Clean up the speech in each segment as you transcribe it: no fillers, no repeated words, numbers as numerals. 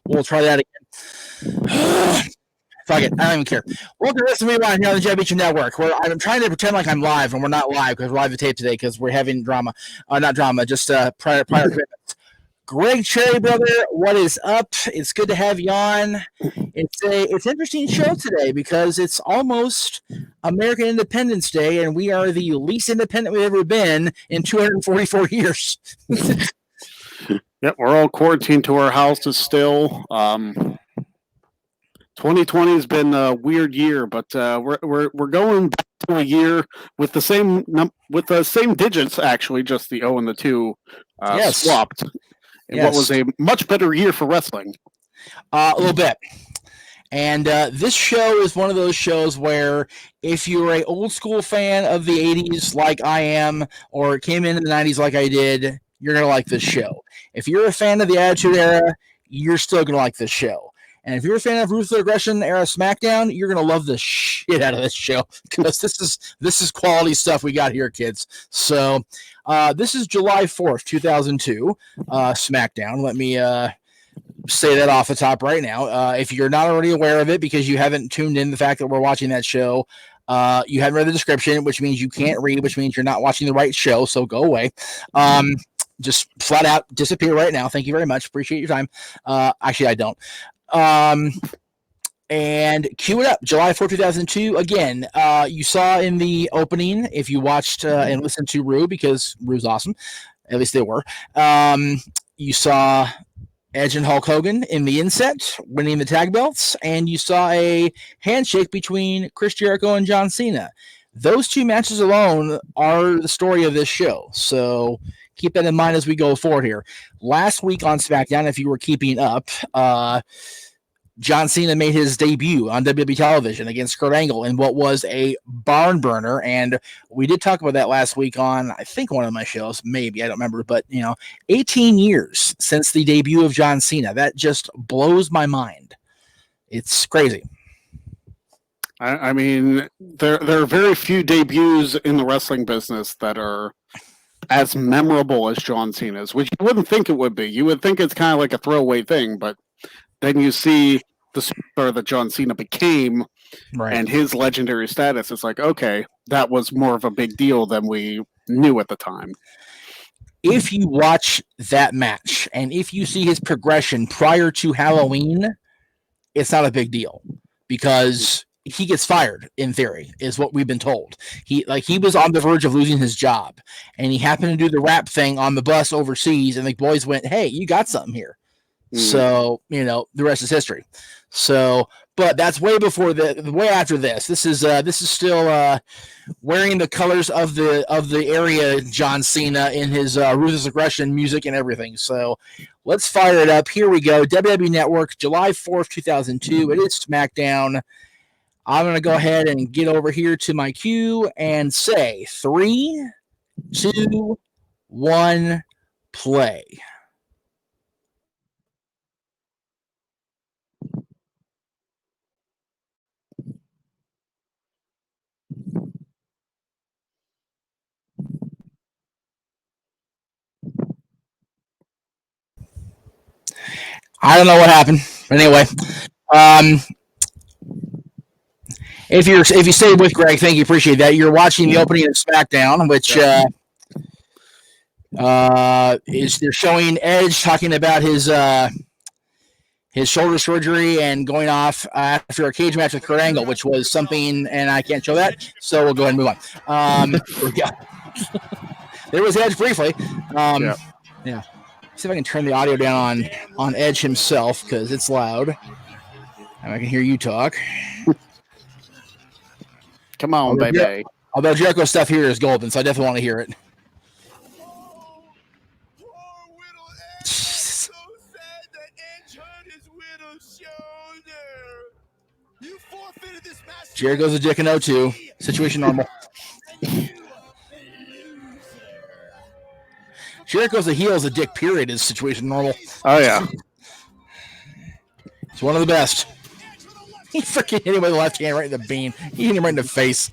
We'll try that again. Fuck it. I don't even care. Welcome to Listen to Me Live here on the Jeb Beach Network. Where I'm trying to pretend like I'm live, and we're not live because we're live to tape today because we're having drama. Not drama, just prior commitments. Greg Cherry, brother, what is up? It's good to have you on. It's an interesting show today because it's almost American Independence Day, and we are the least independent we've ever been in 244 years. Yep, we're all quarantined to our houses still. 2020 has been a weird year, but we're going back to a year with the same digits, actually, just the O and the 2 swapped. Yes. What was a much better year for wrestling. A little bit. And this show is one of those shows where if you're an old school fan of the 80s like I am, or came in the 90s like I did, you're going to like this show. If you're a fan of the Attitude Era, you're still going to like this show. And if you're a fan of Ruthless Aggression era Smackdown, you're going to love the shit out of this show because this is quality stuff we got here, kids. So this is July 4th, 2002, Smackdown. Let me say that off the top right now. If you're not already aware of it because you haven't tuned in the fact that we're watching that show, you haven't read the description, which means you can't read, which means you're not watching the right show, so go away. Just flat out disappear right now. Thank you very much. Appreciate your time. Actually, I don't. And cue it up. July 4, 2002. Again, you saw in the opening, if you watched and listened to Rue, because Rue's awesome. At least they were. You saw Edge and Hulk Hogan in the inset winning the tag belts, and you saw a handshake between Chris Jericho and John Cena. Those two matches alone are the story of this show. So keep that in mind as we go forward here. Last week on SmackDown, if you were keeping up, John Cena made his debut on WWE television against Kurt Angle in what was a barn burner. And we did talk about that last week on, I think, one of my shows. Maybe, I don't remember. But, 18 years since the debut of John Cena. That just blows my mind. It's crazy. I mean, there are very few debuts in the wrestling business that are as memorable as John Cena's, which you wouldn't think it would be. You would think it's kind of like a throwaway thing, but then you see the superstar that John Cena became and his legendary status. It's like, okay, that was more of a big deal than we knew at the time. If you watch that match and if you see his progression prior to Halloween, it's not a big deal because he gets fired, in theory, is what we've been told. He was on the verge of losing his job, and he happened to do the rap thing on the bus overseas, and the boys went, hey, you got something here. So, the rest is history. So, but that's way before way after this. This is still wearing the colors of the area, John Cena, in his Ruthless Aggression music and everything. So let's fire it up. Here we go. WWE Network, July 4th, 2002. It is SmackDown. I'm going to go ahead and get over here to my cue and say 3, 2, 1, play. I don't know what happened. But anyway, if you stayed with Greg, thank you, appreciate that. You're watching the opening of SmackDown, which they're showing Edge talking about his shoulder surgery and going off after a cage match with Kurt Angle, which was something, and I can't show that, so we'll go ahead and move on. There was Edge briefly. Yeah. See if I can turn the audio down on Edge himself because it's loud. And I can hear you talk. Come on, baby. Although Jericho's stuff here is golden, so I definitely want to hear it. Jericho's a dick in 02. Situation normal. Jericho's a heel is a dick, period, is situation normal. Oh, yeah. It's one of the best. He freaking hit him with the left hand right in the bean. He hit him right in the face.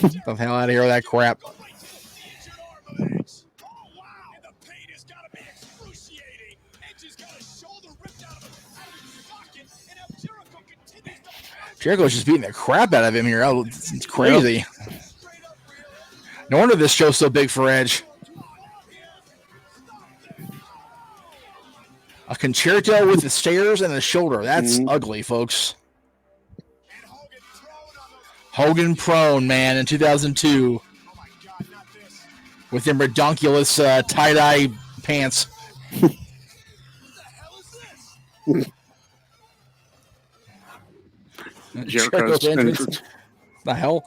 Get the hell out of here with that crap. Jericho's just beating the crap out of him here. Oh, it's crazy. Yep. No wonder this show's so big for Edge. A concerto with the stairs and the shoulder. That's ugly, folks. Hogan prone, man, in 2002. With them redonkulous tie-dye pants. Jericho's entrance. The hell?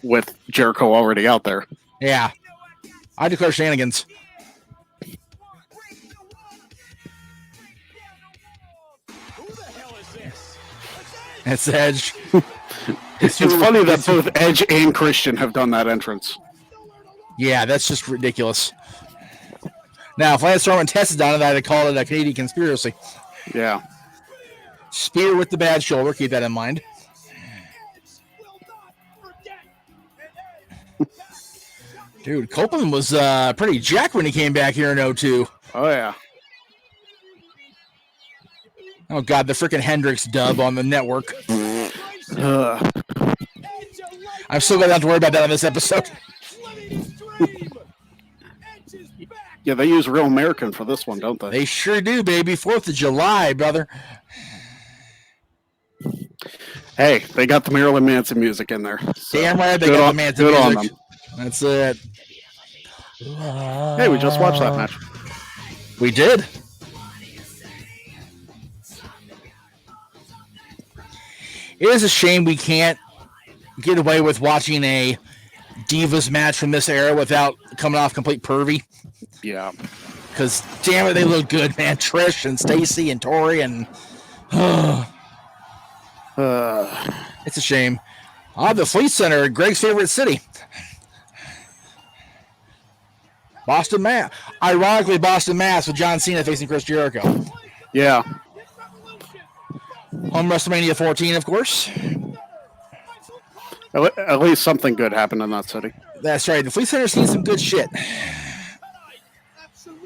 With Jericho already out there. Yeah. I declare shenanigans. It's Edge. It's funny that both Edge and Christian have done that entrance. Yeah, that's just ridiculous. Now, if Lance Storm tested on it, I'd have called it a Canadian conspiracy. Yeah. Spear with the bad shoulder. Keep that in mind. Dude, Copeland was pretty jacked when he came back here in 02. Oh, yeah. Oh, God, the freaking Hendrix dub on the network. I'm still going to have to worry about that on this episode. Yeah, they use Real American for this one, don't they? They sure do, baby. 4th of July, brother. Hey, they got the Marilyn Manson music in there. So damn right they got the Manson music. Good on them. That's it. Hey, we just watched that match. We did. It is a shame we can't get away with watching a Divas match from this era without coming off complete pervy. Yeah. Because, damn it, they look good, man. Trish and Stacy and Tori and... it's a shame. The Fleet Center, Greg's favorite city. Boston, Mass. Ironically, Boston, Mass with John Cena facing Chris Jericho. Yeah. Home WrestleMania 14, of course. At least something good happened in that city. That's right. The Fleet Center's seen some good shit.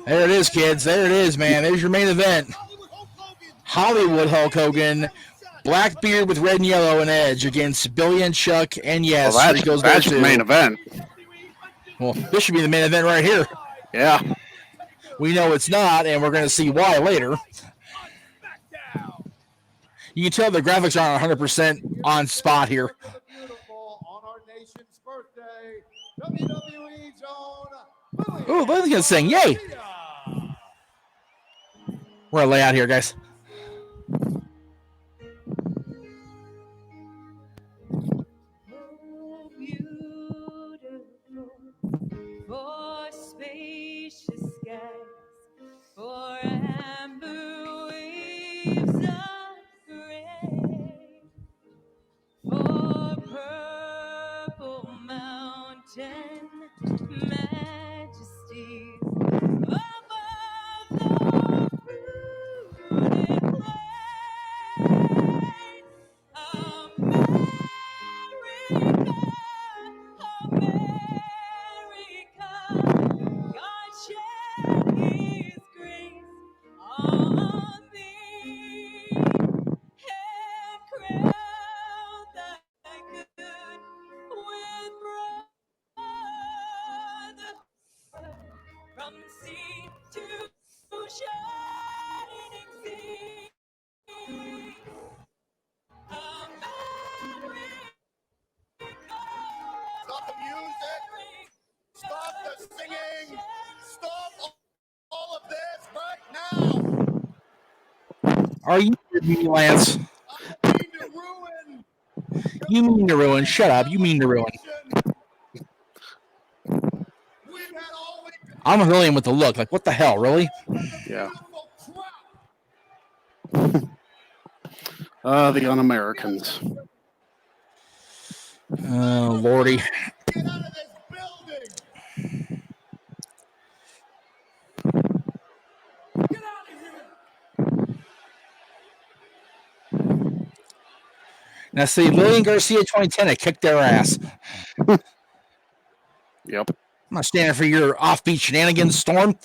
There it is, kids. There it is, man. There's your main event. Hollywood Hulk Hogan, Blackbeard with red and yellow and Edge against Billy and Chuck and yes, well, that's your main event. Well, this should be the main event right here. Yeah. We know it's not, and we're going to see why later. You can tell the graphics aren't 100% on spot here. Ooh, Billy's going to sing. Yay. We're going to lay out here, guys. For spacious skies, for amber waves of gray, for purple mountain majesties above the fruited plain. America, God shed His grace on thee, and crowned thy good with brotherhood from sea to shining sea. Stop the music! Stop the singing! Stop all of this right now! Are you kidding me, Lance? I mean to ruin! You mean to ruin. Shut up. You mean to ruin. I'm Hurlian with the look. Like, what the hell, really? Yeah. The Un-Americans. Oh, Lordy. Get out of this building! Get out of here! Now, see, Lillian Garcia 2010, I kicked their ass. Yep. I'm not standing for your offbeat shenanigans, Storm.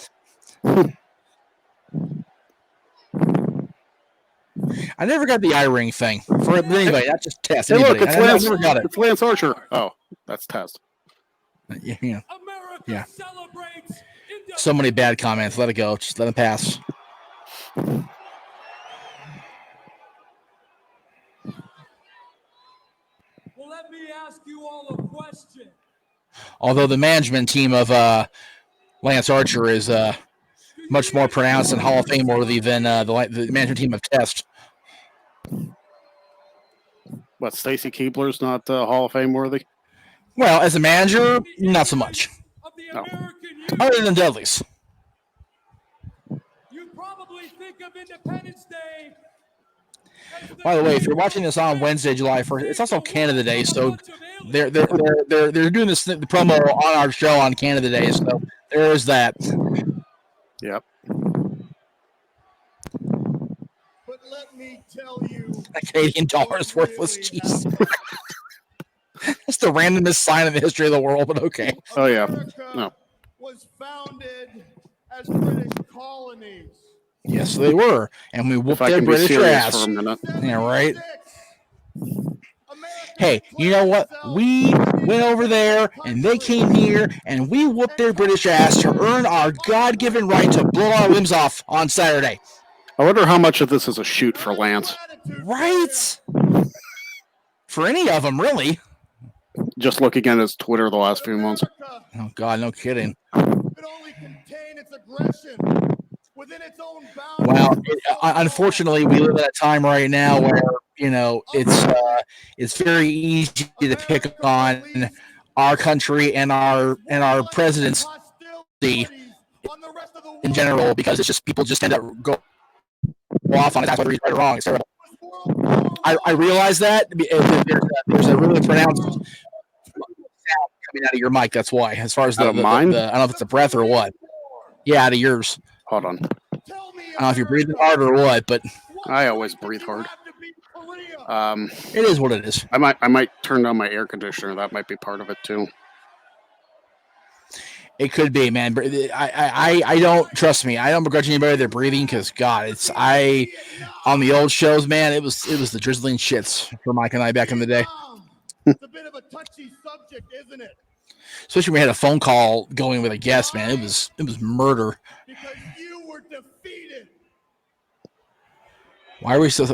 I never got the eye ring thing for anybody, not just Test. Hey, look, Anybody. it's I Lance. never got it. It's Lance Archer. Oh, that's Test. Yeah. America Yeah. celebrates So many bad comments. Let it go. Just let it pass. Well, let me ask you all a question. Although the management team of Lance Archer is much more pronounced and Hall of Fame worthy than the management team of Test. What, Stacy Keebler's not Hall of Fame worthy? Well, as a manager, not so much. Of the No. American Union, Other than Dudley's. you probably think of Independence Day. By the way, if you're watching this on Wednesday, July 1st, it's also Canada Day, so they're doing this the promo on our show on Canada Day, so there is that. Yep. But let me tell you, A Canadian dollar is worthless. Jeez. It's the randomest sign in the history of the world, but okay. Oh, yeah. America No. was founded as British colonies. Yes, they were, and we If whooped I their can be British serious ass. for a minute. Yeah, right. 76. Hey, you know what? We went over there, and they came here, and we whooped their British ass to earn our God-given right to blow our limbs off on Saturday. I wonder how much of this is a shoot for Lance. Right? For any of them, really. Just looking at his Twitter the last few months. Oh, God, no kidding. Could only contain its aggression within its own boundaries. Well, unfortunately, we live at a time right now where, it's very easy to pick on our country and our presidents in general, because it's just people just end up go off on it. That's whether he's right or wrong. It's terrible. I realize that there's a really pronounced sound coming out of your mic. That's why. As far as Out of mine? I don't know if it's a breath or what. Yeah, out of yours. Hold on. I don't know if you're breathing hard or what, but I always breathe hard. it is what it is. I might turn on my air conditioner. That might be part of it too. It could be, man. But I don't, trust me, I don't begrudge anybody their breathing, because God, on the old shows, man, it was the drizzling shits for Mike and I back in the day. It's a bit of a touchy subject, isn't it? Especially when we had a phone call going with a guest, man. It was murder. Because you were defeated. Why are we so?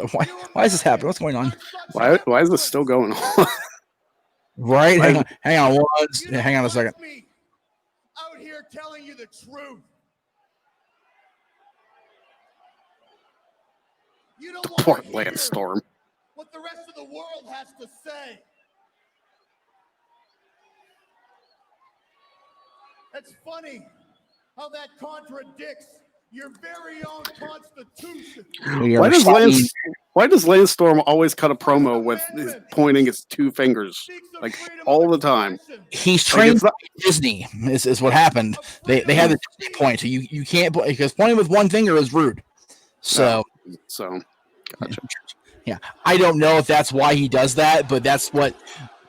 Why is this happening? What's going on? Why is this still going on? Right? Why- Hang on a second. Me out here telling you the truth. You don't want Poor to hear Lance Storm. what the rest of the world has to say. It's funny how that contradicts your very own constitution. Why does Lance Storm always cut a promo with his pointing his two fingers Speaks of like freedom of all the time? expression. He's trained it's not- by Disney. Is what happened. They had the Disney point. So you can't, because pointing with one finger is rude. So So, gotcha. yeah, I don't know if that's why he does that, but that's what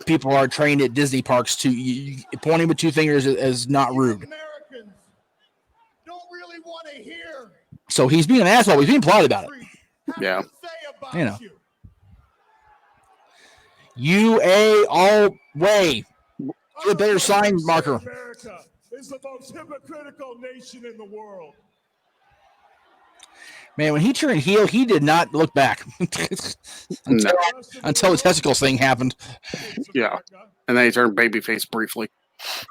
people are trained at Disney parks to. Pointing with two fingers is not rude. Americans don't really want to hear. So he's being an asshole. He's being polite about it. Yeah. You know. UA all way. Get a better sign marker. America is the most hypocritical nation in the world. Man, when he turned heel, he did not look back No. until the testicles thing happened. Yeah. And then he turned babyface briefly.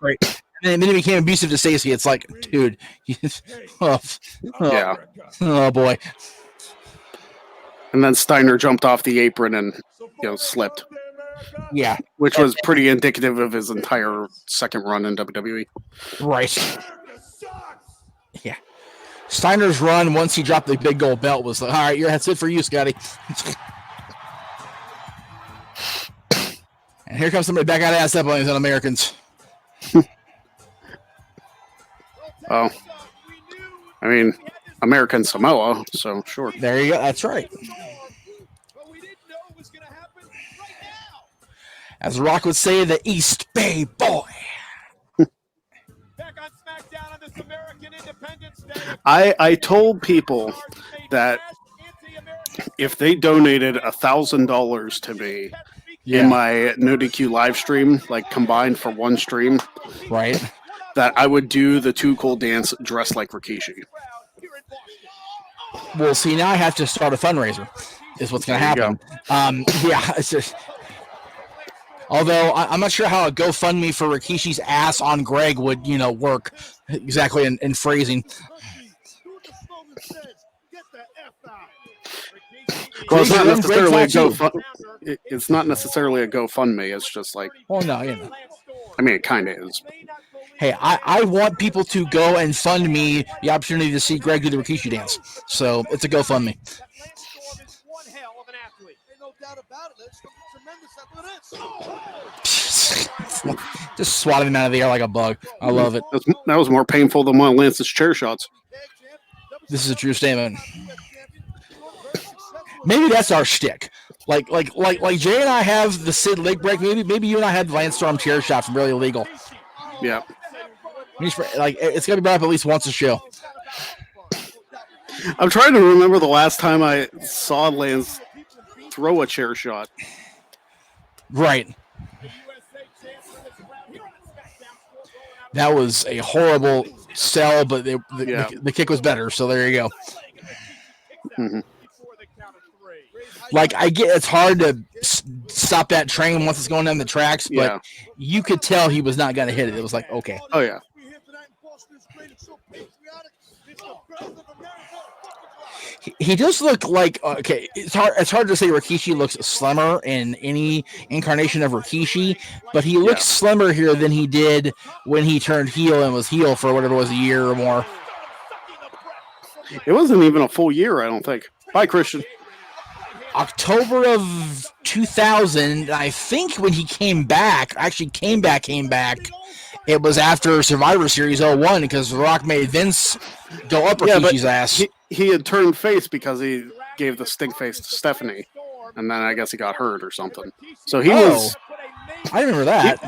Right. And then he became abusive to Stacey. It's like, dude, Yeah. oh boy. And then Steiner jumped off the apron and slipped, Yeah, which was pretty indicative of his entire second run in WWE. right. Yeah. Steiner's run, once he dropped the big gold belt, was like, all right, that's it for you, Scotty. And here comes somebody back out of ass up on Americans. Oh, I mean, American Samoa, so sure. There you go. That's right. But we didn't know it was going to happen right now. As Rock would say, the East Bay boy. Back on Smackdown on this American Independence Day. I told people that if they donated $1,000 to me in my No DQ live stream, like combined for one stream, right. that I would do the Too Cool dance dressed like Rikishi. Well, see, now I have to start a fundraiser. Is what's going to happen. Yeah, it's just. Although I'm not sure how a GoFundMe for Rikishi's ass on Greg would, work exactly in phrasing. Well, it's not necessarily a GoFundMe. It's not necessarily a GoFundMe. It's just like. Well, no, I mean, it kind of is. Hey, I want people to go and fund me the opportunity to see Greg do the Rikishi dance. So it's a GoFundMe. Just swatting him out of the air like a bug. I love it. That was more painful than one of Lance's chair shots. This is a true statement. Maybe that's our shtick. Like Jay and I have the Sid leg break. Maybe you and I had the Lance Storm chair shot from Really Illegal. Yeah. It's gonna be brought up at least once a show. I'm trying to remember the last time I saw Lance throw a chair shot. Right. That was a horrible sell, but the kick was better. So there you go. Mm-hmm. Like, I get it's hard to stop that train once it's going down the tracks, but you could tell he was not going to hit it. It was like, okay. Oh, yeah. He does look like, okay, it's hard to say Rikishi looks slimmer in any incarnation of Rikishi, but he looks slimmer here than he did when he turned heel and was heel for whatever it was, a year or more. It wasn't even a full year, I don't think. Bye, Christian. October of 2000, I think when he came back, it was after Survivor Series 01 because The Rock made Vince go up Rikishi's ass. He had turned face because he gave the stink face to Stephanie, and then I guess he got hurt or something. So he was... I remember that.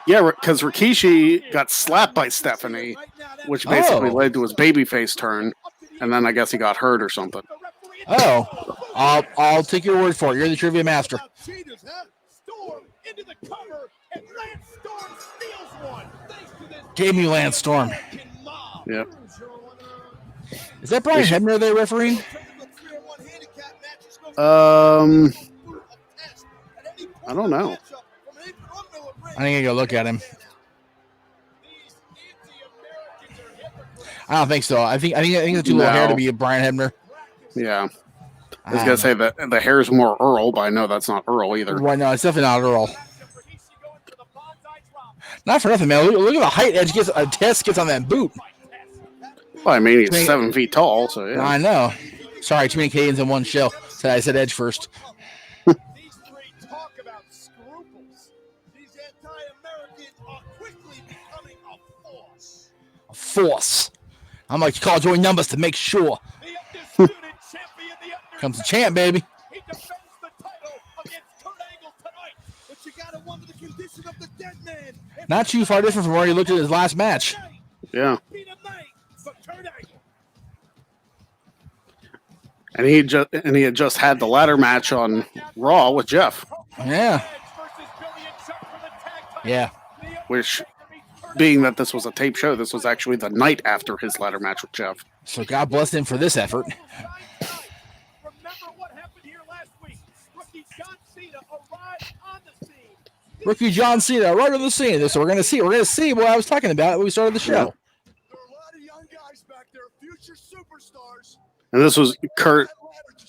Because Rikishi got slapped by Stephanie, which basically led to his babyface turn, and then I guess he got hurt or something. Oh, I'll take your word for it. You're the trivia master. Gave me Lance Storm. Yep. Is that Brian Hebner they're refereeing? I don't know. I need to go look at him. I don't think so. I think it's too little hair to be a Brian Hebner. Yeah. I was going to say that the hair's more Earl, but I know that's not Earl either. Right, no, it's definitely not Earl. Not for nothing, man. Look at the height Edge gets on that boot. Well, I mean, he's 7 feet tall, so yeah. I know. Sorry, too many Canadians in one show. So I said Edge first. These three talk about scruples. These anti-Americans are quickly becoming a force. A force. I'm like, call join numbers to make sure. Comes the champ, baby. He defends the title against Kurt Angle tonight, but you gotta wonder the condition of the dead man. Not too far different from where he looked at his last match. Yeah. And he had just had the ladder match on Raw with Jeff. Yeah. Yeah. Which, being that this was a tape show, this was actually the night after his ladder match with Jeff. So God bless him for this effort. Rookie John Cena right on the scene. So we're gonna see what I was talking about when we started the show. There are a lot of young guys back there, future superstars. And this was Kurt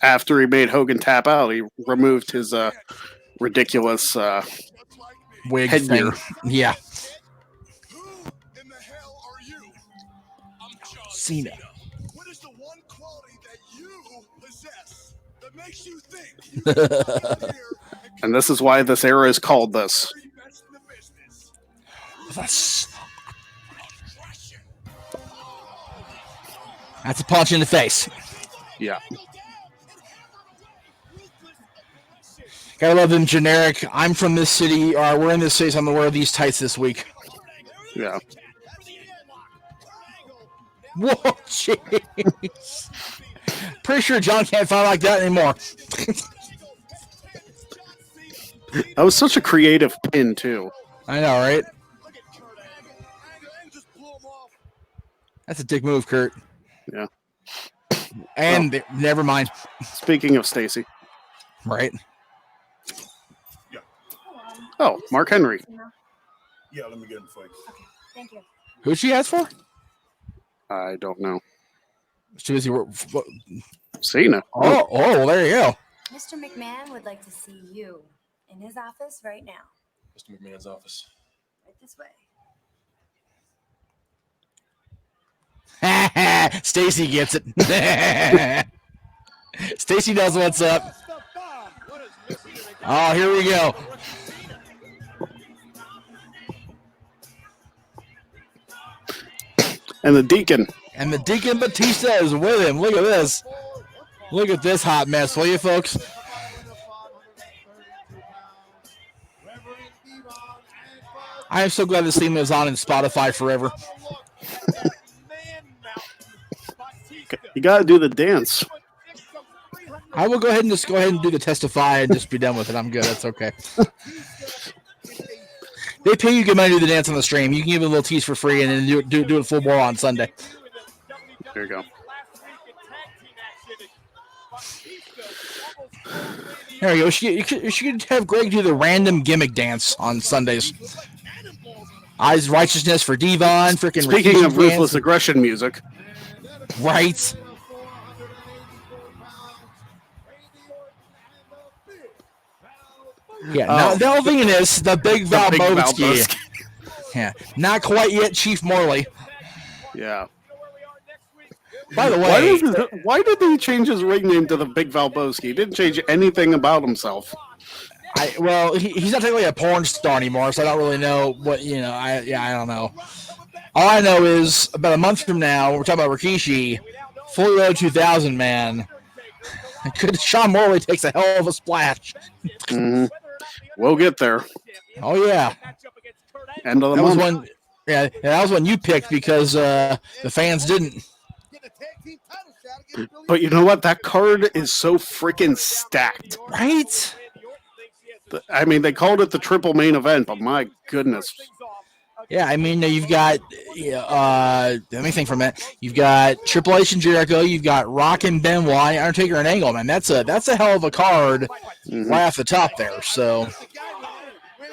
after he made Hogan tap out. He removed his ridiculous wig headgear. Thing. Yeah. Who in the hell are you? I'm John Cena. What is the one quality that you possess that makes you think you can come here And this is why this era is called this. That's a punch in the face. Yeah. Gotta love them generic. I'm from this city, or we're in this city, so I'm gonna wear these tights this week. Yeah. Whoa, jeez. Pretty sure John can't fight like that anymore. That was such a creative pin, too. I know, right? Look at Kurt Angle just blew him off. That's a dick move, Kurt. Yeah. And never mind. Speaking of Stacy. Right? Oh, Mark Henry. Yeah, let me get him for you. Okay, thank you. Who'd she ask for? I don't know. She was Cena. Oh, well, there you go. Mr. McMahon would like to see you in his office right now. Mr. McMahon's office. Right this way. Stacy gets it. Stacy knows what's up. Oh, here we go. And the Deacon. And the Deacon Batista is with him. Look at this. Look at this hot mess, will you, folks? I am so glad this theme is on in Spotify forever. You got to do the dance. I will go ahead and do the testify and just be done with it. I'm good. That's okay. They pay you good money to do the dance on the stream. You can give it a little tease for free and then do it full bore on Sunday. There you go. There you go. You should have Greg do the random gimmick dance on Sundays. Eyes Righteousness for Devon. Freaking Speaking of Rikishi ruthless dance. aggression music. Right. Yeah, now delving in this, the Big Valboski. Yeah, not quite yet, Chief Morley. Yeah. By the way, Why did he change his ring name to the Big Valboski? He didn't change anything about himself. He's not technically a porn star anymore, so I don't really know what I don't know. All I know is about a month from now, we're talking about Rikishi, Full Road 2000, man. Sean Morley takes a hell of a splash. Mm-hmm. We'll get there. Oh yeah. End of the That was month. one. Yeah, that was one you picked because the fans didn't. But you know what? That card is so freaking stacked. Right? I mean, they called it the triple main event, but my goodness. Yeah, I mean, you've got, let me think for a minute. You've got Triple H and Jericho. You've got Rock and Benoit, Undertaker and Angle. Man, that's a hell of a card right off the top there. So,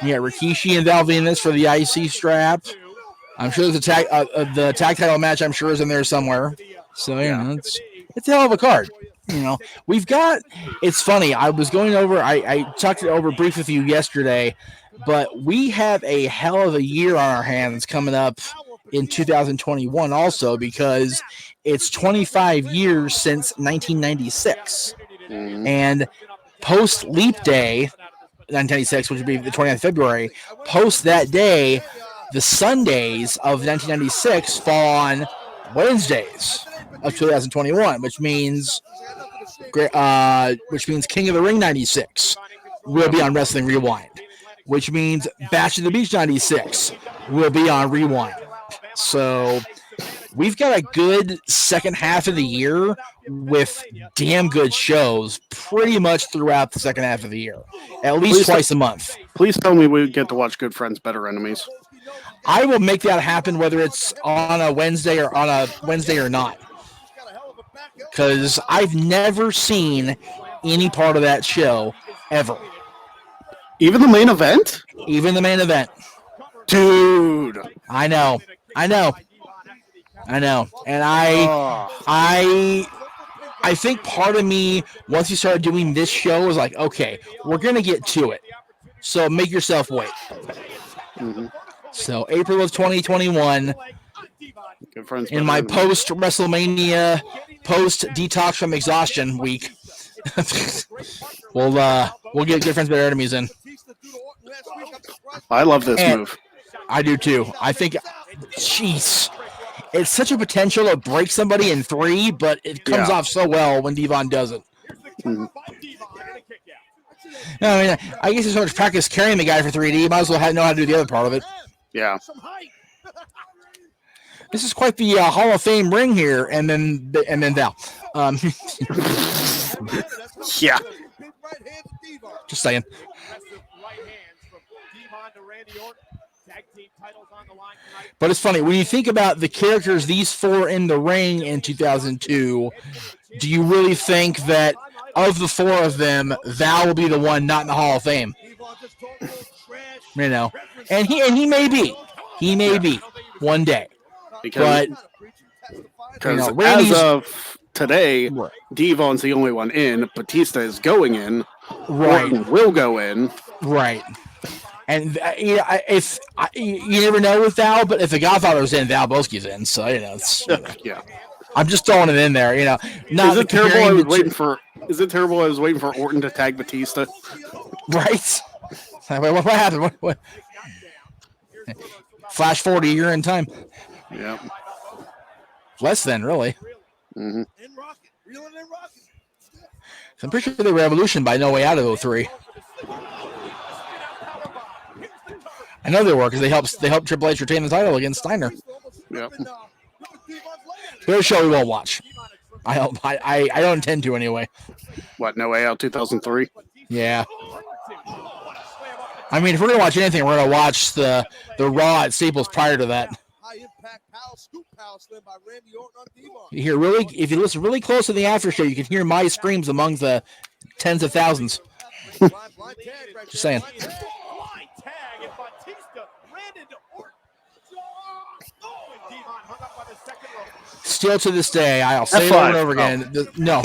yeah, Rikishi and Val Venus for the IC strap. I'm sure there's the tag title match. I'm sure is in there somewhere. So yeah, it's a hell of a card. We've got. It's funny. I was going over. I talked it over brief with you yesterday, but we have a hell of a year on our hands coming up in 2021. Also, because it's 25 years since 1996, and post Leap Day, 1996, which would be the 20th of February. Post that day, the Sundays of 1996 fall on Wednesdays of 2021, which means King of the Ring 96 will be on Wrestling Rewind, which means Bash of the Beach 96 will be on Rewind. So we've got a good second half of the year with damn good shows pretty much throughout the second half of the year, at least twice a month. Please tell me we get to watch Good Friends, Better Enemies. I will make that happen whether it's on a Wednesday or not. Because I've never seen any part of that show ever. Even the main event? Even the main event. Dude. I know. And I think part of me, once you started doing this show, was like, okay, we're going to get to it. So make yourself wait. Mm-hmm. So April of 2021, Good Friends, in my post-WrestleMania, post-detox from exhaustion week, we'll get Good Friends, Better Enemies in. I love this move. I do too. I think, jeez, it's such a potential to break somebody in 3, but it comes off so well when Devon does it. Mm-hmm. I mean, I guess there's so much practice carrying the guy for 3D. You might as well know how to do the other part of it. Yeah. This is quite the Hall of Fame ring here, and then Val. Yeah. Big right hand to Devon. Just saying. Aggressive right hands from Devon to Randy Orton. Tag team titles on the line tonight. But it's funny when you think about the characters these four in the ring in 2002. Do you really think that of the four of them, Val will be the one not in the Hall of Fame? Devon just talking a little trash. You know, and he may be one day. Because, But because you know, Randy's- as of today, Right. Devon's the only one in. Batista is going in. Right. Orton will go in. Right. And you know, you never know with Val, but if the Godfather's in, Val Boski's in. So you know, it's, Yeah. I'm just throwing it in there. You know, not Is it terrible? comparing I was the waiting for. Is it terrible? I was waiting for Orton to tag Batista. right. What happened? What? Flash forward a year in time. Yeah. Less than really. hmm And rocking. Reeling and rocking. I'm pretty sure they were Evolution by No Way Out of 03. I know they were because they helped Triple H retain the title against Steiner. Yep. There's a show we won't watch. I don't intend to anyway. What? No Way Out 2003. Yeah. I mean, if we're gonna watch anything, we're gonna watch the Raw at Staples prior to that. High impact power, scoop power slam by Randy Orton on Devon. You hear really, if you listen really close to the after show, you can hear my screams among the tens of thousands. Blind tag right Just there. saying. Blind tag. Flying tag and Batista ran into Orton. Oh, and Devon hung up on the second rope. Still to this day, I'll say it over and over again. No.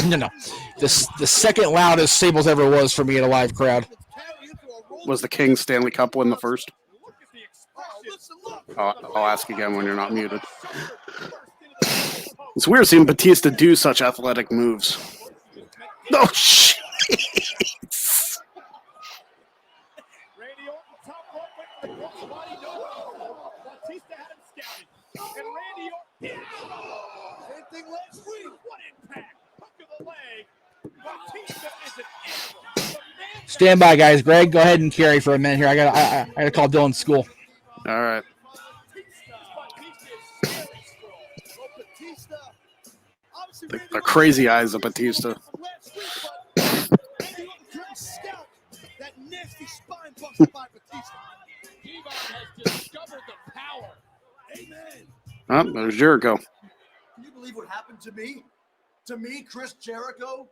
The second loudest Staples ever was for me in a live crowd. Carry into a roll. Was the King Stanley Cup win the first? Look at the Oh, expression. listen, look. I'll ask again when you're not muted. It's weird seeing Batista do such athletic moves. Oh shit! Randy Orton top rope went for the crossbody. No. Batista had him scouted. And Randy Orton. Same thing last week. What impact? Hook of the leg. Batista is an animal. The man Stand by, guys. Greg, go ahead and carry for a minute here. I gotta call Dylan to school. All right. Batista. Obviously, The Randy crazy eyes of Batista. Orton from last week, but Randy Orton couldn't scout that nasty spine buster by Batista. Devon has discovered the power. Amen. Oh, there's Jericho. Can you believe what happened to me? To me, Chris Jericho?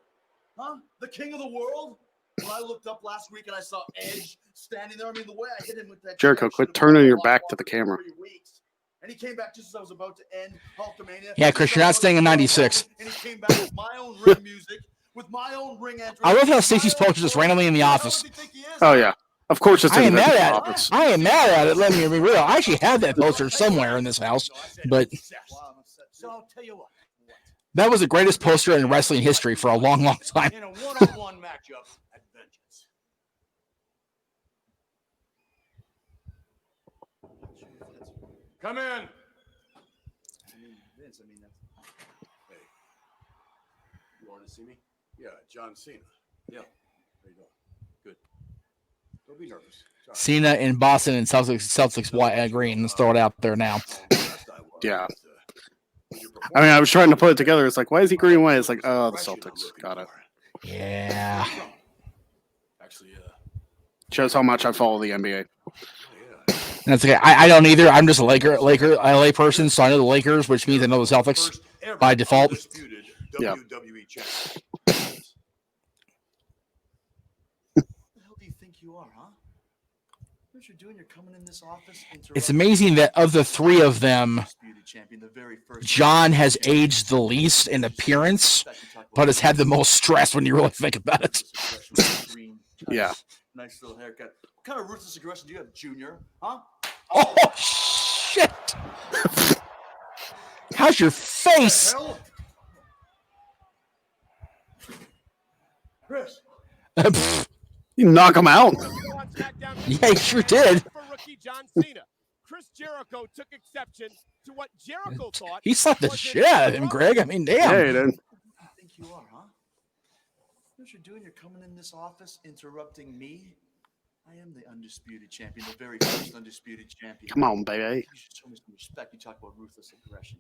Huh? The king of the world? When I looked up last week and I saw Edge standing there, I mean, the way I hit him with that Jericho, chair quit should've turning been your a back walk to the for camera. 3 weeks. And he came back just as I was about to end Hulkamania. Yeah, Chris, you're not staying in 96. And he came back with my own ring music, with my own ring entrance. I love how Stacey's posted just randomly in the office. Oh yeah, of course it's I in am the mad at office. it. I am mad at it. Let me be real. I actually have that poster somewhere in this house, but So I'll tell you what. that was the greatest poster in wrestling history for a long, long time. In a one-on-one matchup at Vengeance. Come in. Vince, I mean, that's... Hey, you want to see me? Yeah, John Cena. Yeah, how you doing? Good. Don't be nervous. Sorry. Cena in Boston and Celtics white green. Let's throw it out there now. Last I was, Yeah. when you I mean, I was trying to put it together. It's like, why is he green and white? It's like, oh, the Celtics. Got it. Yeah. Actually, Shows how much I follow the NBA. That's okay. I don't either. I'm just a Laker LA person, so I know the Lakers, which means I know the Celtics. first ever by default. undisputed Yeah. WWE champion. What the hell do you think you are, huh? What you're doing? You're coming in this office. It's amazing that of the three of them, Undisputed champion, the very first John has aged the least in appearance, but has had the most stress when you really think about it. Yeah. Nice little haircut. What kind of ruthless aggression do you have, Junior? Huh? Oh, shit. How's your face? Hell? Chris. You knock him out. On SmackDown Yeah, he sure did. for rookie John Cena. Chris Jericho took exception to what Jericho thought. He slapped the was shit out of him, Greg. I mean, damn. Hey, then. Who do you think you are, huh? What you're doing? You're coming in this office, interrupting me. I am the undisputed champion, the very first undisputed champion. Come on, baby. You should show me some respect. You talk about ruthless aggression.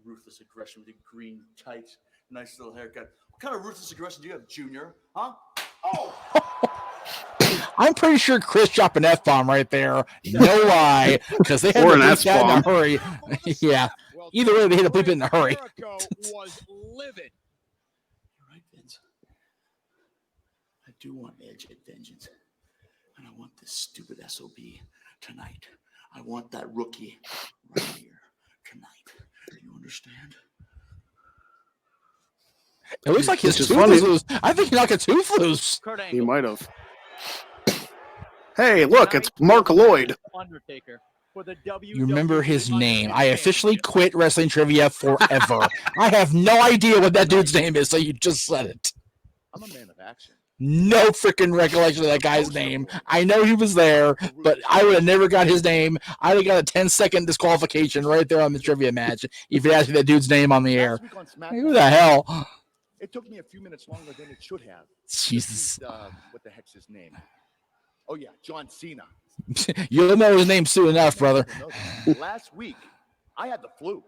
Ruthless aggression with your green tights, nice little haircut. What kind of ruthless aggression do you have, Junior? Huh? Oh! I'm pretty sure Chris dropped an F-bomb right there. No lie, because they had Or to an bleep that in a S-bomb. hurry. Yeah. Well, Either way, they had to bleep it in a hurry. Jericho was livid. You're right, Vince. I do want Edge at vengeance. And I want this stupid SOB tonight. I want that rookie right here tonight. Do you understand? It looks like his Which is tooth funny. is loose. I think he knocked a tooth loose. He might have. Hey, look, it's Mark Lloyd. Undertaker for the You remember his name. I officially quit wrestling trivia forever. I have no idea what that dude's name is, so you just said it. I'm a man of action. No freaking recollection of that guy's name. I know he was there, but I would have never got his name. I would have got a 10-second disqualification right there on the trivia match if you asked me that dude's name on the air. Last week on SmackDown, Who the hell? it took me a few minutes longer than it should have. Jesus. What the heck's his name? Oh yeah, John Cena. You'll know his name soon enough, brother. Last week, I had the flu.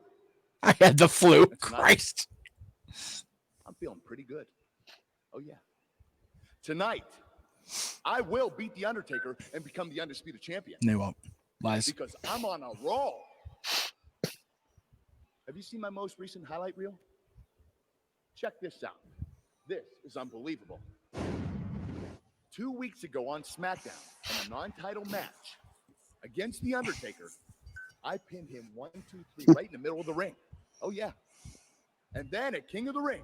I had the flu. Christ. I'm feeling pretty good. Oh yeah. Tonight, I will beat The Undertaker and become the undisputed champion. They won't. Lies. Because I'm on a roll. Have you seen my most recent highlight reel? Check this out. This is unbelievable. 2 weeks ago on Smackdown, in a non-title match against The Undertaker, I pinned him 1, 2, 3 right in the middle of the ring. Oh yeah. And then at King of the Ring,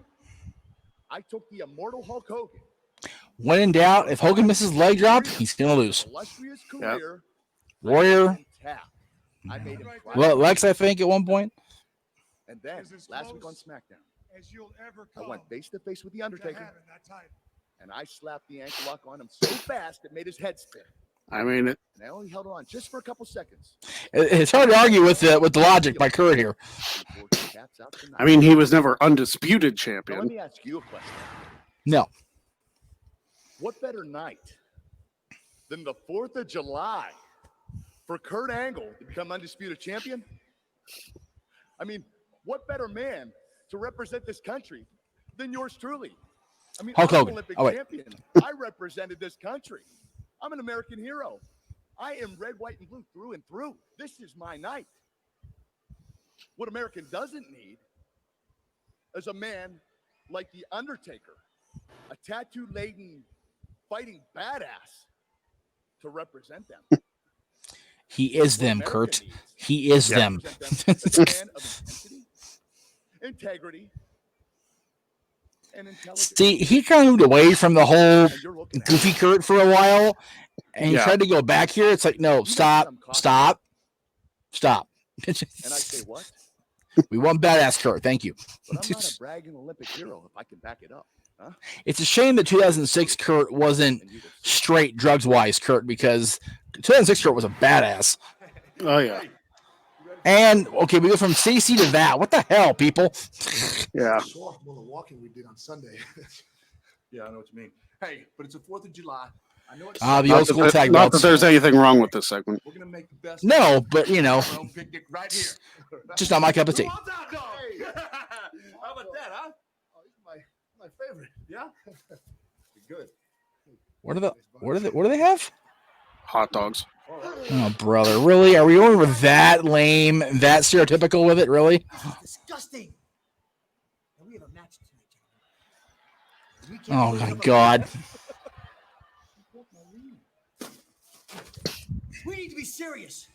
I took the immortal Hulk Hogan. When in doubt, if Hogan misses leg drop, he's going to lose. Illustrious career. Warrior. I made him cry. Well, Lex, I think, at one point. And then last week on SmackDown, As you'll ever I come went face to face with The to Undertaker, having that title. and I slapped the ankle lock on him so fast it made his head spin. I mean, And I only held on just for a couple seconds. It's hard to argue with the logic by Kurt here. I mean, he was never undisputed Now, let champion. me ask you a question. No. What better night than the 4th of July for Kurt Angle to become undisputed champion? I mean, what better man to represent this country than yours truly? I mean, Hulk I'm an Hogan. Olympic Oh, wait. champion. I represented this country. I'm an American hero. I am red, white, and blue through and through. This is my night. What America doesn't need is a man like The Undertaker, a tattoo-laden fighting badass to represent them. He is them, America Kurt. needs He is to them. represent them as a man of intensity, integrity, and intelligence. See, he kind of moved away from the whole And you're looking at goofy it. Kurt for a while, and he Yeah. tried to go back here. It's like, no, stop. And I say what? We want badass Kurt. Thank you. But I'm not a bragging Olympic hero if I can back it up. Huh? It's a shame that 2006 Kurt wasn't And you just- straight drugs-wise Kurt, because 2006 Kurt was a badass. Oh, yeah. And, okay, we go from CC to that. What the hell, people? Yeah. Show off all the walking we did on Sunday. Yeah, I know what you mean. Hey, but it's the 4th of July. I know it's The old Not, school that, tag not that belts. there's anything wrong with this segment. we're gonna make the best. No, but, you know, Our own picnic right here. just not my cup of tea. Who wants hot dog? How about that, huh? Oh, he's my favorite. Yeah. Good. What do they have? Hot dogs. Oh, brother, really? Are we going with that lame, that stereotypical with it? Really? Disgusting. And we have a match tonight, gentlemen. We can't Oh lose my them. God! We need to be serious.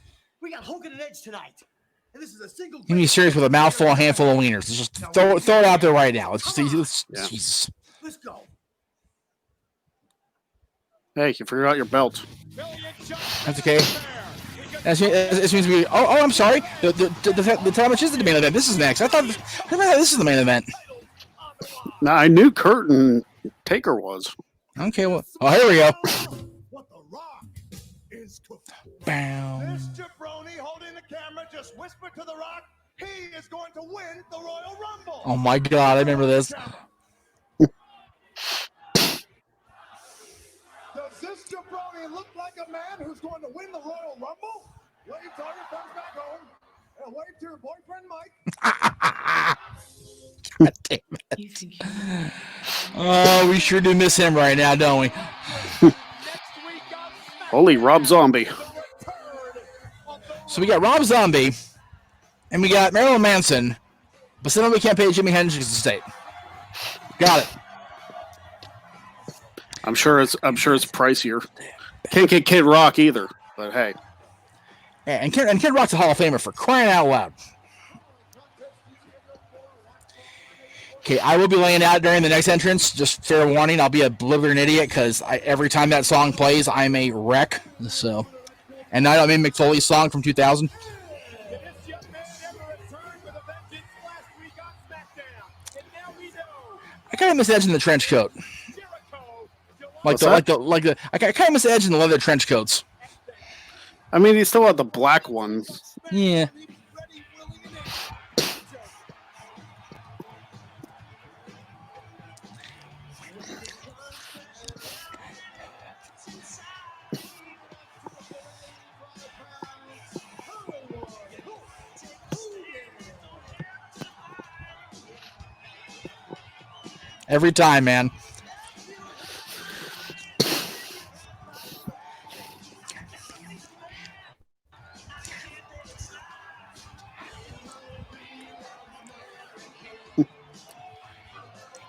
We got Hogan and Edge tonight. And this is a single. You be serious with a mouthful, a handful of wieners. Let's just throw it out there right now. Let's just Yeah. Jesus. Let's go. Hey, you forgot your belt. That's okay. That seems to be. Oh, I'm sorry. The time which is the main event. This is next. I thought this is the main event. Now, I knew Kurt and Taker was. Okay. Well, oh, here we go. What the Rock is cooking. Bow. This jabroni holding the camera just whispered to the Rock, he is going to win the Royal Rumble. Oh my God! I remember this. The Does this jabroni look like a man who's going to win the Royal Rumble? Wait till he comes back home. And wait till your boyfriend Mike. God damn it. Oh, we sure do miss him right now, don't we? Holy Rob Zombie. So we got Rob Zombie, and we got Marilyn Manson, but still we can't pay Jimi Hendrix's estate. Got it. I'm sure it's pricier. Can't get Kid Rock either, but hey. And Kid Rock's a Hall of Famer for crying out loud. Okay, I will be laying out during the next entrance. Just fair warning, I'll be a blithering idiot because every time that song plays, I'm a wreck. So, and I don't mean McFoley's song from 2000. I kind of miss Edge in the trench coat. I kind of miss Edge in the leather trench coats. I mean, he still had the black ones. Yeah. Every time, man.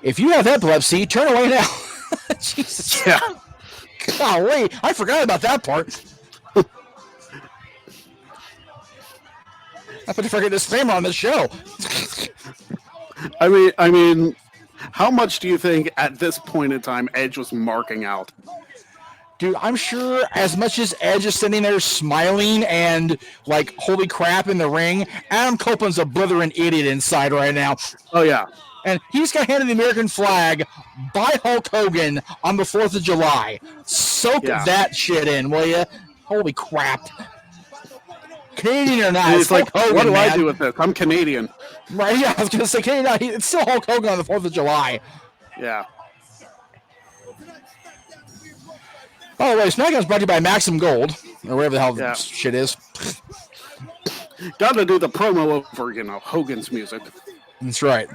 If you have epilepsy, turn away now. Jesus. Yeah. Golly, I forgot about that part. I put to forget disclaimer on this show. I mean, how much do you think at this point in time Edge was marking out? Dude, I'm sure as much as Edge is sitting there smiling and like, holy crap in the ring, Adam Copeland's a blithering idiot inside right now. Oh, yeah. And he's got handed the American flag by Hulk Hogan on the 4th of July. Soak that shit in, will you? Holy crap. Canadian or not, And it's he's like, Hulk Hogan, what do man. I do with this? I'm Canadian. Right, yeah, I was going to say Canadian. It's still Hulk Hogan on the 4th of July. Yeah. By the way, Smackdown's brought to you by Maxim Gold, or whatever the hell this shit is. Got to do the promo over, Hogan's music. That's right.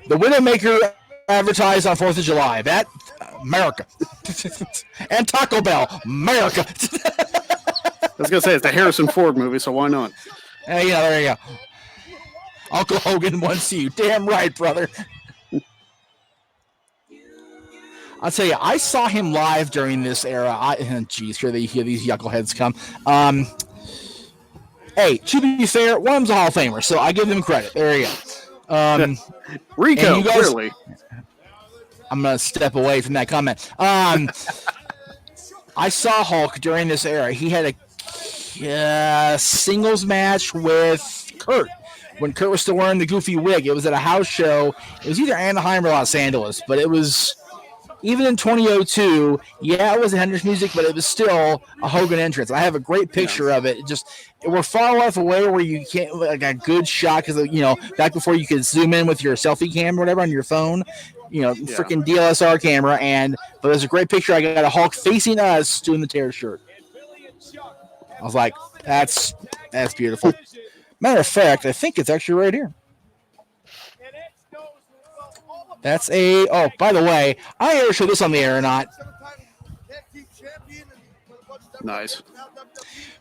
The Widowmaker advertised on 4th of July. That, America. And Taco Bell, America. I was going to say, it's the Harrison Ford movie, so why not? Yeah, there you go. Uncle Hogan wants you. Damn right, brother. I'll tell you, I saw him live during this era. Geez, here these yuckleheads come. Hey, to be fair, one of them's a Hall of Famer, so I give them credit. There you go. Rico, clearly. I'm going to step away from that comment. I saw Hulk during this era. He had a singles match with Kurt when Kurt was still wearing the goofy wig. It was at a house show. It was either Anaheim or Los Angeles, but it was... Even in 2002, it was Hendrix music, but it was still a Hogan entrance. I have a great picture of it. We're far enough away where you can't a good shot because back before you could zoom in with your selfie cam or whatever on your phone, freaking DSLR camera. But there's a great picture. I got a Hulk facing us doing the tear shirt. I was like, that's beautiful. Matter of fact, I think it's actually right here. That's by the way, I don't know if I show this on the air or not. Nice.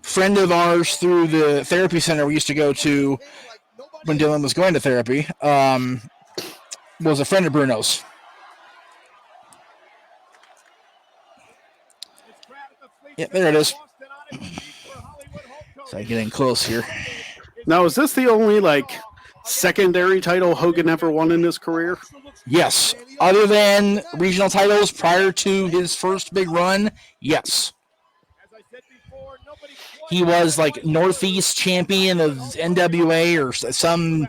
Friend of ours through the therapy center we used to go to when Dylan was going to therapy was a friend of Bruno's. Yeah, there it is. So I get in close here. Now, is this the only, secondary title Hogan ever won in his career? Yes. Other than regional titles prior to his first big run, yes. He was Northeast champion of NWA or some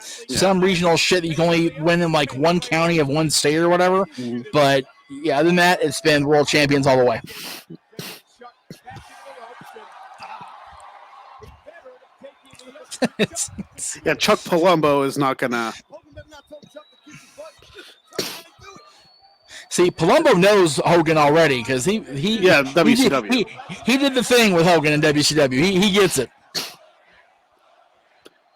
regional shit that you can only win in one county of one state or whatever. Mm-hmm. But yeah, other than that, it's been world champions all the way. Chuck Palumbo is not gonna. See, Palumbo knows Hogan already because he WCW. He did the thing with Hogan in WCW. He gets it.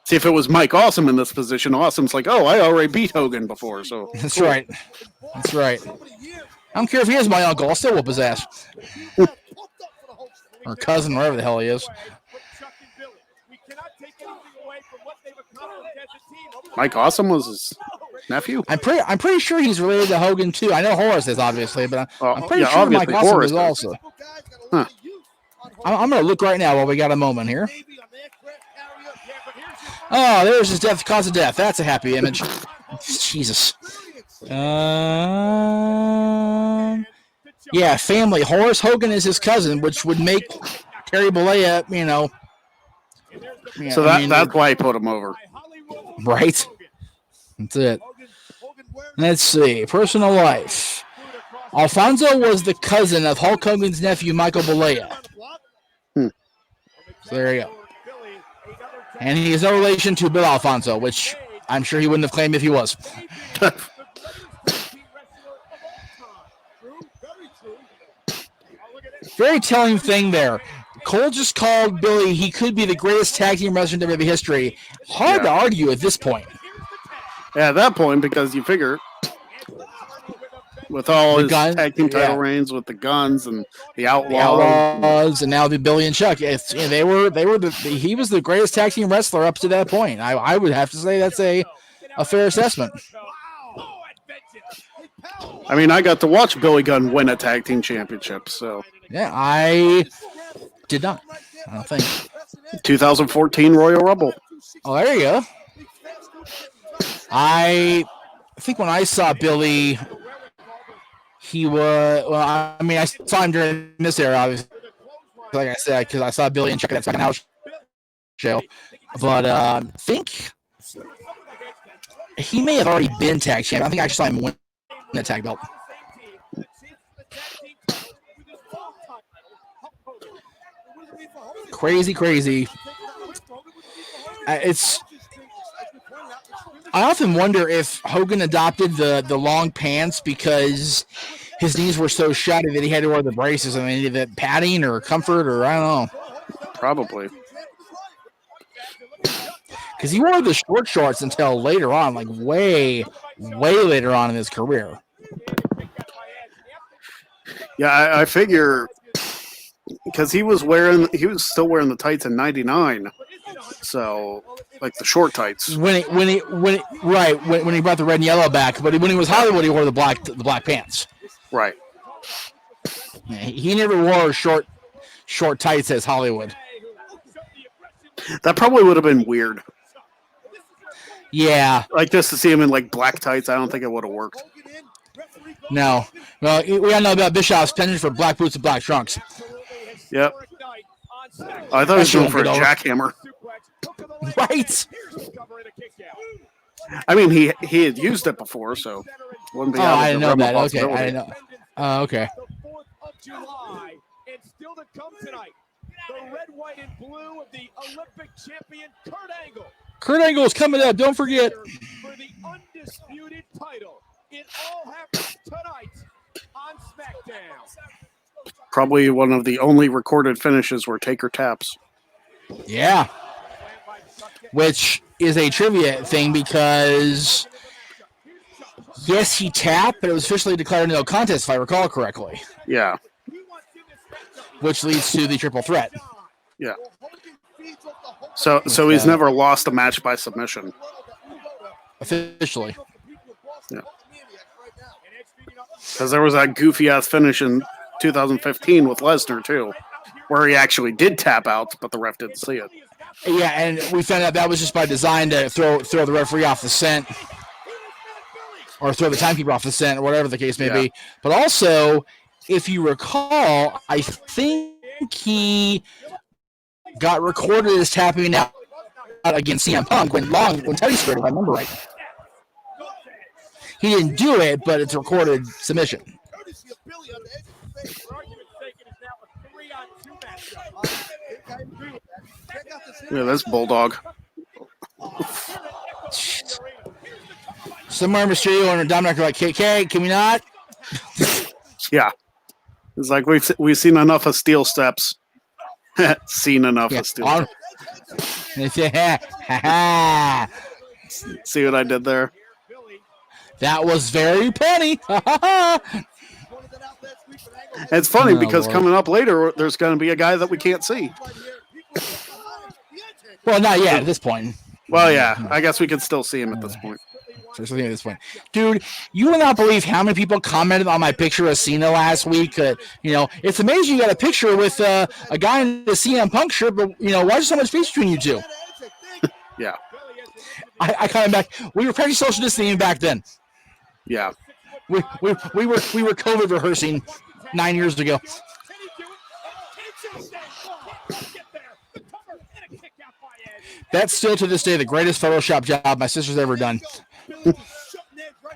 See, if it was Mike Awesome in this position, Awesome's like, oh, I already beat Hogan before, so That's cool. right. That's right. I don't care if he is my uncle. I'll still whoop his ass. Or cousin, wherever the hell he is. Mike Awesome was his nephew. I'm pretty sure he's related to Hogan too. I know Horace is obviously, but I'm pretty sure obviously Mike Awesome Horace is also. Huh. I'm gonna look right now while we got a moment here. Oh, there's his death, cause of death. That's a happy image. Jesus. Yeah, family. Horace Hogan is his cousin, which would make Terry Bollea, So that's why he put him over. Right. That's it. Let's see. Personal life. Alfonso was the cousin of Hulk Hogan's nephew, Michael Bollea. So there you go. And he is no relation to Bill Alfonso, which I'm sure he wouldn't have claimed if he was. Very telling thing there. Cole just called Billy, he could be the greatest tag team wrestler in WWE history. Hard to argue at this point. Yeah, at that point, because you figure with all his tag team title reigns, with the Guns and the Outlaws, and now the Billy and Chuck. He was the greatest tag team wrestler up to that point. I would have to say that's a fair assessment. I mean, I got to watch Billy Gunn win a tag team championship, so yeah, I did not. I don't think 2014 Royal Rumble. Oh, there you go. I think when I saw Billy, he was. Well, I mean, I saw him during this era, obviously. Like I said, because I saw Billy and Chuck at that second house show. But I think he may have already been tag champ. I think I actually saw him win the tag belt. Crazy. I often wonder if Hogan adopted the long pants because his knees were so shattered that he had to wear the braces. I mean, either padding or comfort or I don't know. Probably. Because he wore the short shorts until later on, like way later on in his career. Yeah, I figure because he was still wearing the tights in '99, so like the short tights. When he brought the red and yellow back, but when he was Hollywood, he wore the black pants. Right. Yeah, he never wore short tights as Hollywood. That probably would have been weird. Yeah. Like just to see him in like black tights, I don't think it would have worked. No. Well, we all know about Bischoff's penchant for black boots and black trunks. Yep. I thought he was going for a jackhammer. Right. I mean, he had used it before, so wouldn't be out of I didn't know that. Okay, I didn't know. Okay. The 4th of July, and still to come tonight, the red, white, and blue of the Olympic champion Kurt Angle. Kurt Angle is coming up. Don't forget. For the undisputed title. It all happens tonight on Smackdown. Probably one of the only recorded finishes where Taker taps. Yeah. Which is a trivia thing because, yes, he tapped, but it was officially declared no contest, if I recall correctly. Yeah. Which leads to the triple threat. Yeah. So he's never lost a match by submission. Officially. Yeah. Because there was that goofy-ass finish in 2015 with Lesnar, too, where he actually did tap out, but the ref didn't see it. Yeah, and we found out that was just by design to throw the referee off the scent or throw the timekeeper off the scent or whatever the case may be. But also, if you recall, I think he got recorded as tapping out against CM Punk when Teddy scored, if I remember right. He didn't do it, but it's a recorded submission. Yeah, that's Bulldog. Somewhere Mysterio and Dominic are like, KK, can we not? Yeah. It's like we've seen enough of steel steps. Seen enough Yeah, of steel steps. yeah. See what I did there? That was very funny. It's funny Oh, because Lord. coming up later, there's going to be a guy that we can't see. Well, not yet at this point. Well, yeah, I guess we can still see him at this point. At this point, dude, you will not believe how many people commented on my picture of Cena last week. It's amazing you got a picture with a guy in the CM Punk shirt, but why is there so much space between you two? Yeah, I kind of back. We were pretty social distancing back then. yeah. We were COVID rehearsing 9 years ago. That's still to this day the greatest Photoshop job my sister's ever done.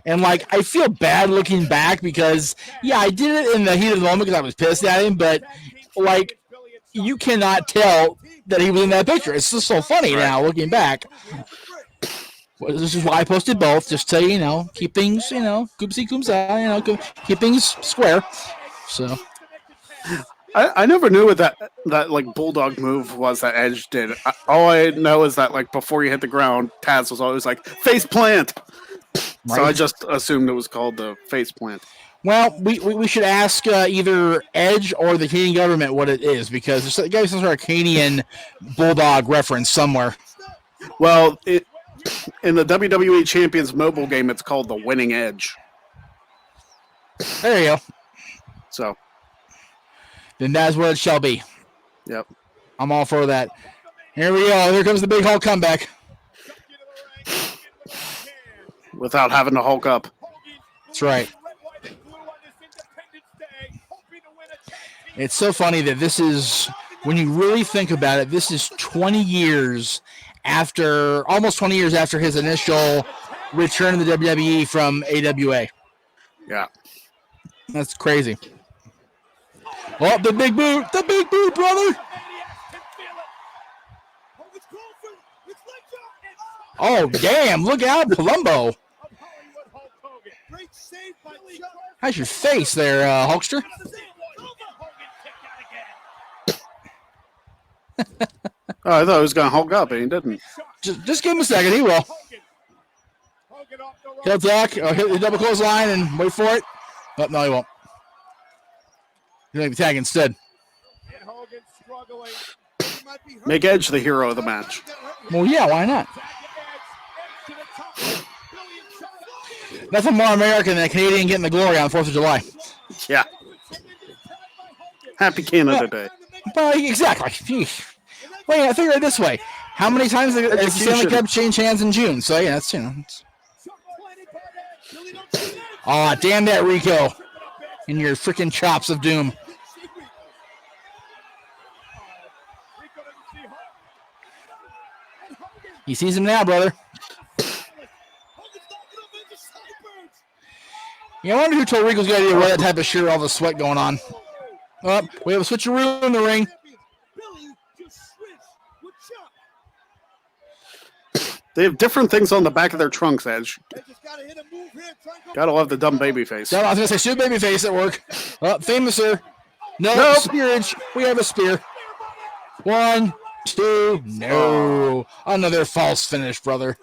And I feel bad looking back because I did it in the heat of the moment because I was pissed at him, but you cannot tell that he was in that picture. It's just so funny now looking back. Well, this is why I posted both, just to keep things goopsie goomsa, keep things square. So I never knew what that bulldog move was that Edge did. All I know is that before you hit the ground, Taz was always like face plant. Right. So I just assumed it was called the face plant. Well, we should ask either Edge or the Canadian government what it is, because there's got to be some sort of Canadian bulldog reference somewhere. Well, in the WWE Champions mobile game, it's called the Winning Edge. There you go. So then that's what it shall be. Yep. I'm all for that. Here we go. Here comes the big Hulk comeback. Without having to Hulk up. That's right. It's so funny that this is, when you really think about it, this is 20 years after, almost 20 years after his initial return to the WWE from AWA. Yeah. That's crazy. Oh, the big boot, brother. Oh, damn, look out, Palumbo. How's your face there, Hulkster? Oh, I thought he was going to Hulk up, and he didn't. Just give him a second, he will. He'll attack, hit the double clothesline and wait for it. Oh, no, he won't. He'll make the tag instead. Make Edge the hero of the match. Well, yeah, why not? Nothing more American than a Canadian getting the glory on the 4th of July. Yeah. Happy Canada Day. Well, exactly. Wait, I figure it this way. How many times has the Stanley Cup changed hands in June? So, yeah, that's, Aw, damn that, Rico. And your freaking chops of doom. He sees him now, brother. Yeah, I wonder who told Rico's got to wear that type of shirt, all the sweat going on. Oh, we have a switcheroo in the ring. They have different things on the back of their trunks, Edge. Gotta love the dumb baby face. No, I was going to say, shoot baby face at work. Oh, famouser. No, spearage. We have a spear. 1, 2, no. Another false finish, brother.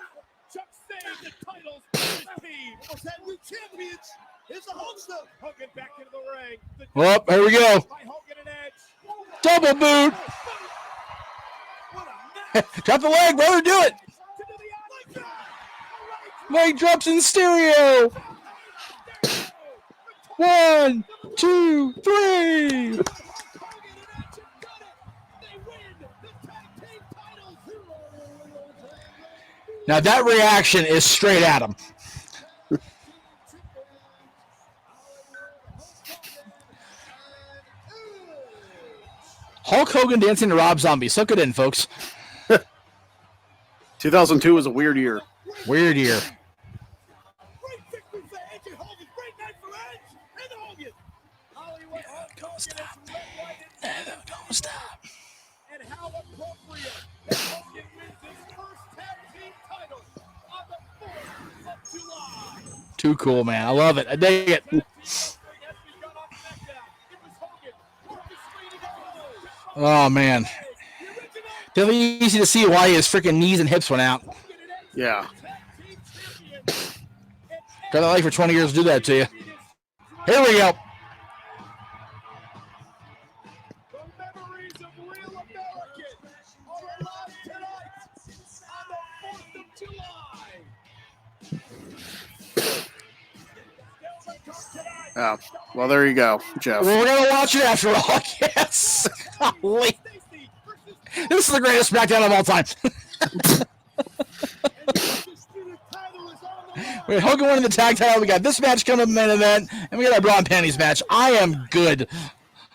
Well, here we go. Double boot. Drop the leg, brother. Do it. Leg drops in stereo. 1, 2, 3. Now that reaction is straight at him. Hulk Hogan dancing to Rob Zombie. Soak it in, folks. 2002 was a weird year. Weird year. Don't stop. Don't stop. And how appropriate that Hogan wins his first tag team title on the 4th of July. Too cool, man. I love it. I dig it. Oh man, definitely easy to see why his freaking knees and hips went out. Yeah. Got that life for 20 years to do that to you. Here we go. The memories of real Americans are alive tonight on the 4th of July. Oh, well, there you go, Jeff. Well, we're gonna watch it after all. Yes. Golly. This is the greatest SmackDown of all time. We had Hogan winning the tag title. We got this match coming up in the main event, and we got our bra and panties match. I am good.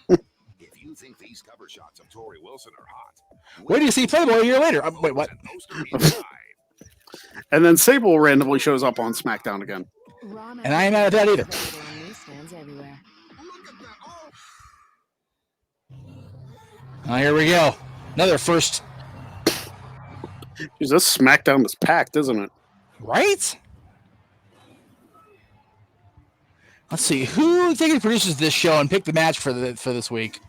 If you think these cover shots of Tori Wilson are hot, Where do you see Playboy a year later? Wait, what? And then Sable randomly shows up on SmackDown again. And I ain't mad at that either. Oh, here we go. Another first. Jeez, this SmackDown is packed, isn't it? Right? Let's see. Who thinking produces this show and pick the match for this week?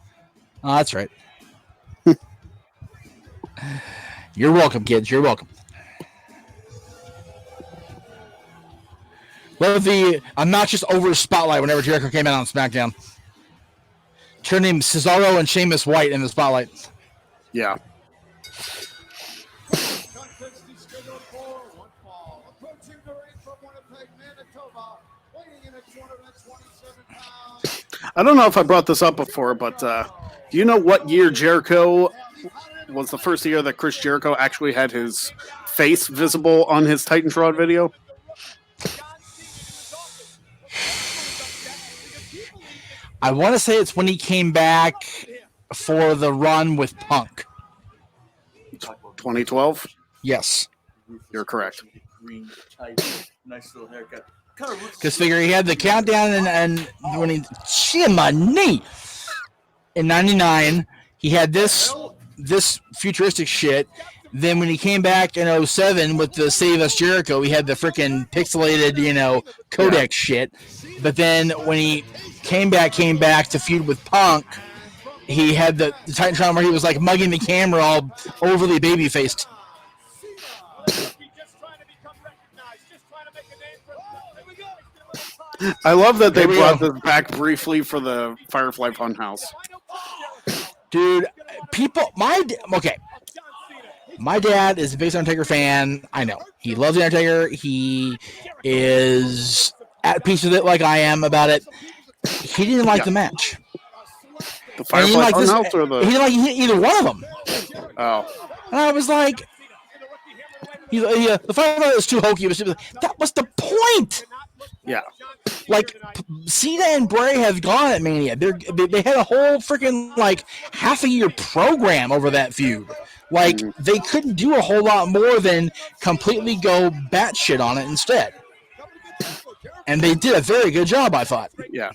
Oh, that's right. You're welcome, kids. You're welcome. Love the obnoxious over spotlight whenever Jericho came out on SmackDown. Turning Cesaro and Sheamus White in the spotlight. Yeah. Contest is scheduled for one fall. Approaching the ring from Winnipeg, Manitoba, weighing in at 227 pounds. I don't know if I brought this up before, but do you know what year Jericho was the first year that Chris Jericho actually had his face visible on his Titantron video? I want to say it's when he came back for the run with Punk. 2012? Yes. You're correct. Green, tight, nice little haircut. Because figure he had the countdown and when he shit my knee in '99, he had this futuristic shit. Then when he came back in 07 with the Save Us Jericho, he had the freaking pixelated, codec shit. But then when he came back to feud with Punk, he had the Titantron where he was like mugging the camera, all overly baby faced. I love that they brought this back briefly for the Firefly Funhouse. Dude, my dad is a big Undertaker fan. I know. He loves the Undertaker. He is at peace with it like I am about it. He didn't like the match. The Firefly Funhouse or the... He didn't like either one of them. Oh. And I was like, the Firefly was too hokey. That was the point. Yeah. Like, Cena and Bray have gone at Mania. They had a whole freaking, half a year program over that feud. They couldn't do a whole lot more than completely go batshit on it instead. And they did a very good job, I thought. Yeah.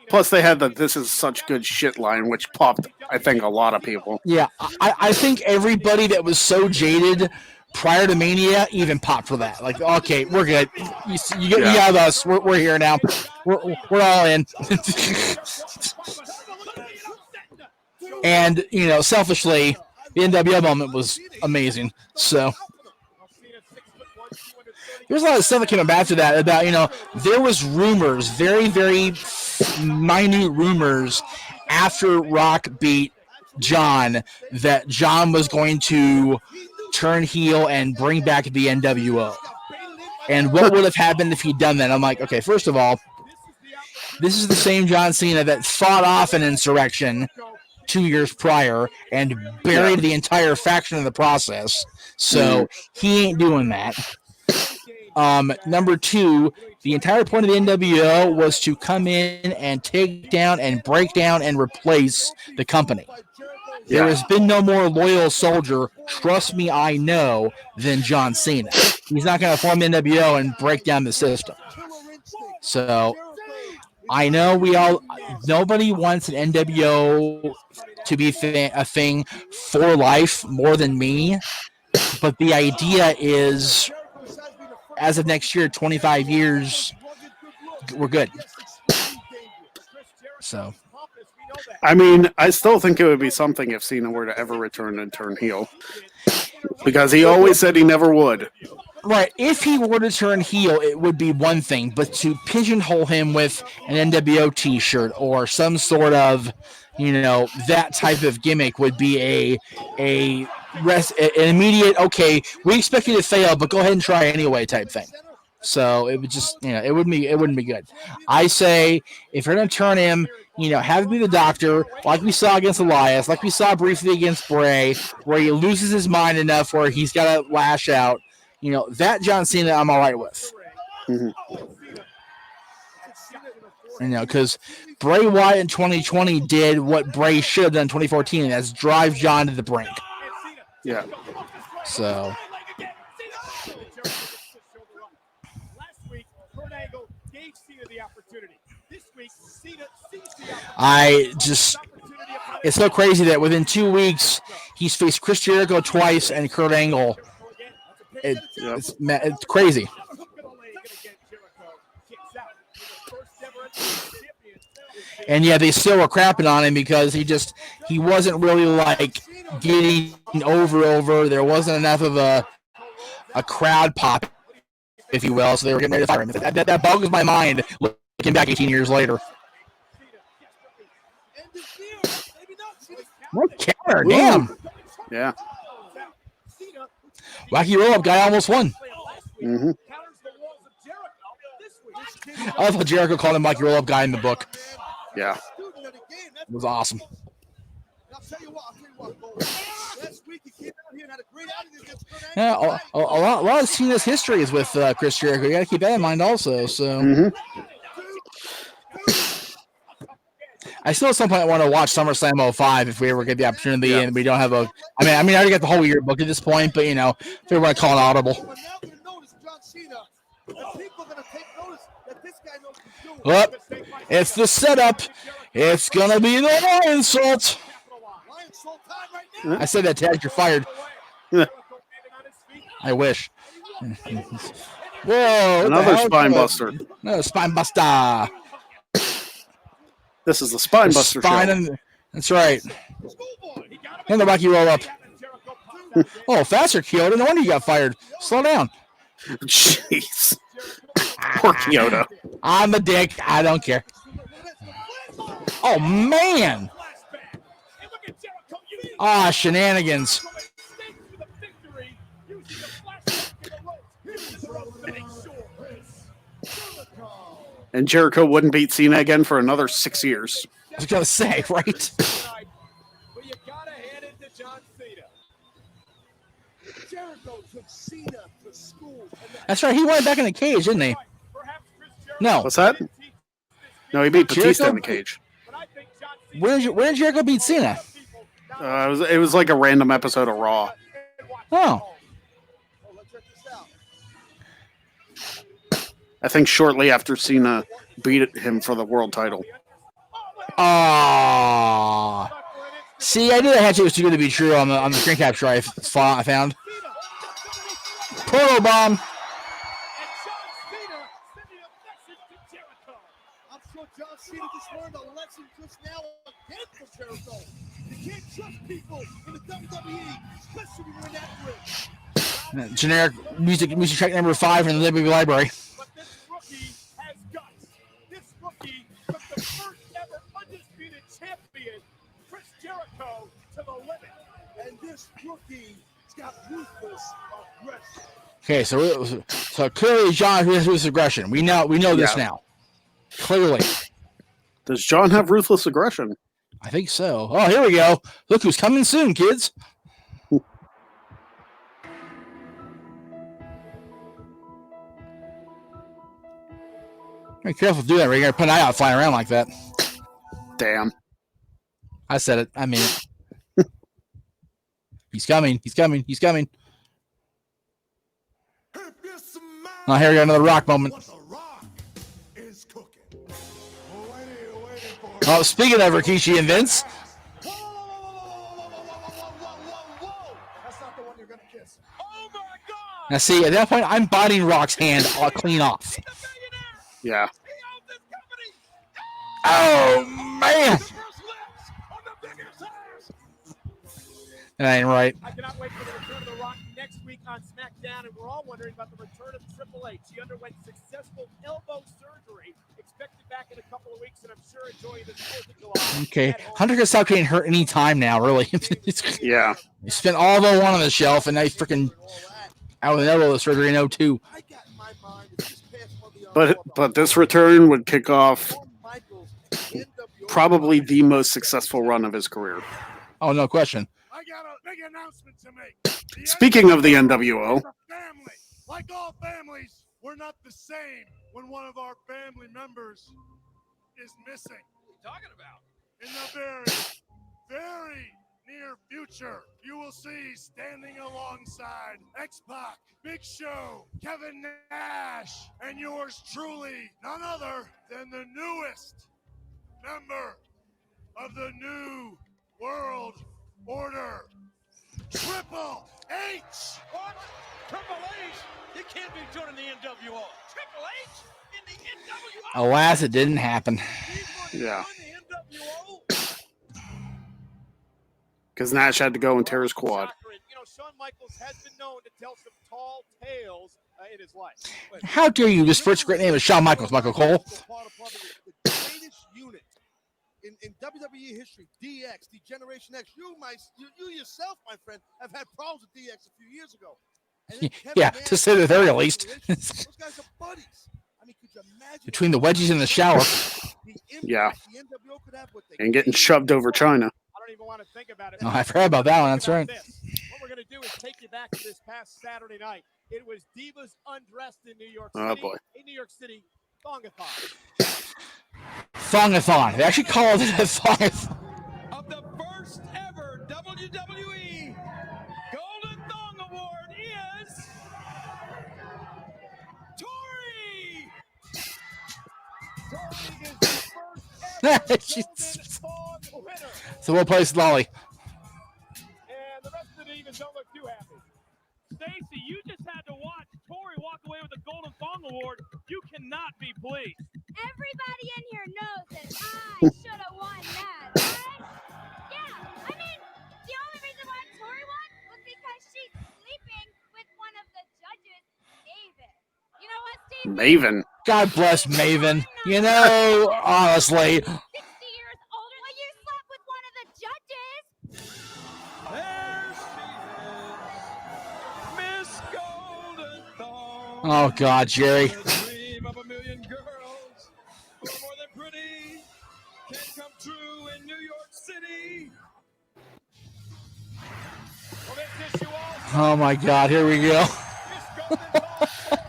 Plus, they had the "This is such good shit" line, which popped, I think, a lot of people. Yeah, I think everybody that was so jaded prior to Mania even popped for that. Like, okay, we're good. You got us. We're here now. We're all in. And, selfishly, the NWO moment was amazing. So there's a lot of stuff that came up after that about, there was rumors, very, very minute rumors after Rock beat John that John was going to turn heel and bring back the NWO. And what would have happened if he'd done that? I'm like, okay, first of all, this is the same John Cena that fought off an insurrection 2 years prior and buried the entire faction in the process. So he ain't doing that. Number two, the entire point of the NWO was to come in and take down and break down and replace the company. There has been no more loyal soldier, trust me, I know, than John Cena. He's not going to form the NWO and break down the system. So I know nobody wants an NWO to be a thing for life more than me, but the idea is, as of next year, 25 years, we're good. So I mean, I still think it would be something if Cena were to ever return and turn heel. Because he always said he never would. Right. If he were to turn heel, it would be one thing, but to pigeonhole him with an NWO T-shirt or some sort of, that type of gimmick would be an immediate. Okay, we expect you to fail, but go ahead and try anyway type thing. So it would just, it wouldn't be good. I say if you're gonna turn him, have him be the Doctor, like we saw against Elias, like we saw briefly against Bray, where he loses his mind enough where he's got to lash out. That John Cena I'm all right with. Because Bray Wyatt in 2020 did what Bray should have done in 2014, and that's drive John to the brink. Yeah. So. It's so crazy that within 2 weeks, he's faced Chris Jericho twice and Kurt Angle. It's crazy. And yeah, they still were crapping on him because he wasn't really like getting over. There wasn't enough of a crowd pop, if you will. So they were getting ready to fire him. That boggles my mind looking back 18 years later. What counter? Damn. Yeah. Wacky roll-up guy almost won. Mm-hmm. I thought Jericho called him Wacky roll-up guy in the book. Yeah. It was awesome. Yeah, a lot of Cena's history is with Chris Jericho. You got to keep that in mind also. So. Mm-hmm. I still at some point want to watch SummerSlam 05 if we ever get the opportunity, and we don't have a. I mean, I already got the whole year booked at this point, but if we want to call an audible. Well, it's the setup. It's gonna be the Lion Salt. I said that, Ted. You're fired. I wish. Whoa! Another spine buster. Another spine buster. This is the Spine Buster show. That's right. And the Wacky roll up. Oh, faster, Kyoto. No wonder you got fired. Slow down. Jeez. Poor Kyoto. I'm a dick. I don't care. Oh, man. Ah, shenanigans. And Jericho wouldn't beat Cena again for another 6 years. I was going to say, right? That's right. He went back in the cage, didn't he? No. What's that? No, he beat Batista in the cage. Where did Jericho beat Cena? It was like a random episode of Raw. Oh. I think shortly after Cena beat him for the world title. Ah. See, I knew that hatchet was too good to be true on the screen capture I found. Proto bomb. I'm sure John Cena just learned a lesson just now again from Jericho. You can't trust people in the WWE, especially when you're in that ring. Generic music track number 5 in the WWE library. But this rookie has guts. This rookie took the first ever undisputed champion, Chris Jericho, to the limit. And this rookie's got ruthless aggression. Okay, so clearly John has ruthless aggression. We know this now. Clearly. Does John have ruthless aggression? I think so. Oh, here we go. Look who's coming soon, kids. Be careful to do that. You're going to put an eye out flying around like that. Damn. I said it. I mean it. He's coming. He's coming. He's coming. Oh, here we go. Another Rock moment. Oh, speaking of Rikishi and Vince. Now, see, at that point, I'm biting Rock's hand clean off. Yeah. Oh, man. That ain't right. I cannot wait for the return of The Rock next week on SmackDown, and we're all wondering about the return of Triple H. He underwent successful elbow surgery, expected back in a couple of weeks, and I'm sure enjoying the 4th of July. Okay, Hunter can stop getting hurt any time now. Really. Yeah. He spent all the one on the shelf, and now he's freaking out with an elbow surgery in 02. I got in my mind is this past Monday on But this return would kick off probably the most successful run of his career. Oh, no question. I got a big announcement to make. Speaking of the NWO, Family, like all families, we're not the same when one of our family members is missing. What are you talking about? In the very near future, you will see standing alongside X-Pac, Big Show, Kevin Nash, and yours truly, none other than the newest member of the New World Order, Triple H. What? Triple H? You can't be joining the NWO. Triple H in the NWO? Alas, it didn't happen. yeah, because Nash had to go and tear his quad. You know, Shawn Michaels has been known to tell some tall tales in his life. How dare you? His first great name is Shawn Michaels, Michael Cole. The greatest unit in WWE history, DX, the Generation X. You yourself, my friend, have had problems with DX a few years ago. Yeah, to say the very least. Those guys are buddies. I mean, could you imagine Between the wedgies in the shower. Yeah, and getting shoved over China. I don't even want to think about it. Oh, I forgot about that one. That's right. What we're going to do is take you back to this past Saturday night. It was Divas Undressed in New York City. Oh, boy. In New York City, Thongathon. Thongathon. They actually called it a Thongathon. Of the first ever WWE Golden Thong Award is Tori. Tori is the first ever She's- Golden Thong winner. It's a well-placed lolly. And the rest of the Divas don't look too happy. Stacy, you just had to watch Tori walk away with the Golden Thong Award. You cannot be pleased. Everybody in here knows that I should have won that, right? Yeah, I mean, the only reason why Tori won was because she's sleeping with one of the judges, David. You know what, Steve? Maven. God bless Maven. You know, honestly. 60 years older than you slept with one of the judges. There she is, Miss Golden Thong. Oh, God, Jerry. The dream of a million girls, who are more than pretty, can come true in New York City. Well, this issue also Oh, my God. Here we go. Miss Golden Thong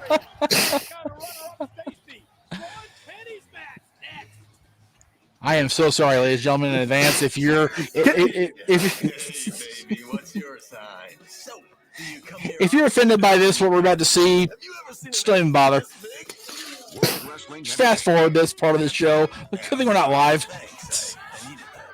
Tori. Got a runner-up, Stacy. Ron Penny's match next. I am so sorry, ladies and gentlemen, in advance. If you're Hey, baby, what's your sign? So, do you come here if you're offended by this, what we're about to see, Have you ever seen just don't even bother. Wrestling Just fast forward this part of the show. Good thing we're not live. Thanks. I needed that.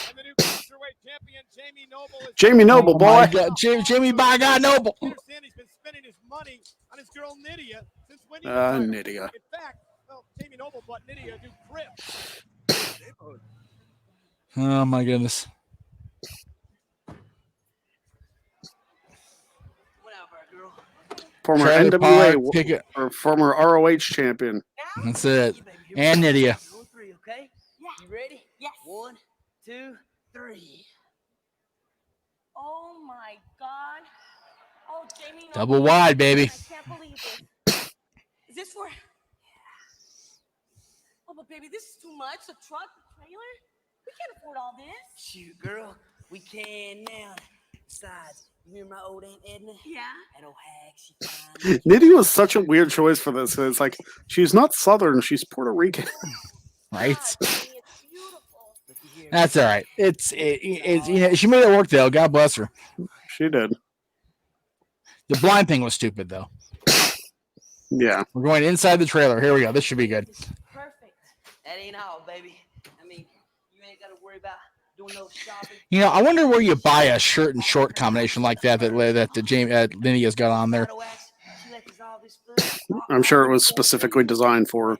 And the new cruiserweight champion, Jamie Noble. Is Jamie Noble, Oh, my boy. God. Jamie by God Noble. I understand he's been spending his money on his girl Nydia since winning the title. Nydia. In fact, well, Jamie Noble bought Nydia a new crib. Oh, my goodness. Former Trailer NWA park, pick it. or former ROH champion. That's it. And Nydia. On three, okay? You ready? Yes. 1, 2, 3. Oh my God. Oh, Jamie. Noble. Double wide, baby. I can't believe this. Is this for? Oh, but baby, this is too much. A truck, a trailer? We can't afford all this. Shoot, girl, we can now. Besides, you remember my old Aunt Edna? Yeah. That old hag, she fine. Nydia was such a weird choice for this. It's like she's not Southern, she's Puerto Rican. Right? God, Jamie, it's beautiful. Looky here. That's all right. It's you know, she made it work though. God bless her. She did. The blind thing was stupid though. Yeah. We're going inside the trailer. Here we go. This should be good. Perfect. That ain't all, baby. I mean, you ain't got to worry about doing no shopping. You know, I wonder where you buy a shirt and short combination like that the James Lydia's got on there. She left us all this food. I'm sure it was specifically designed for her.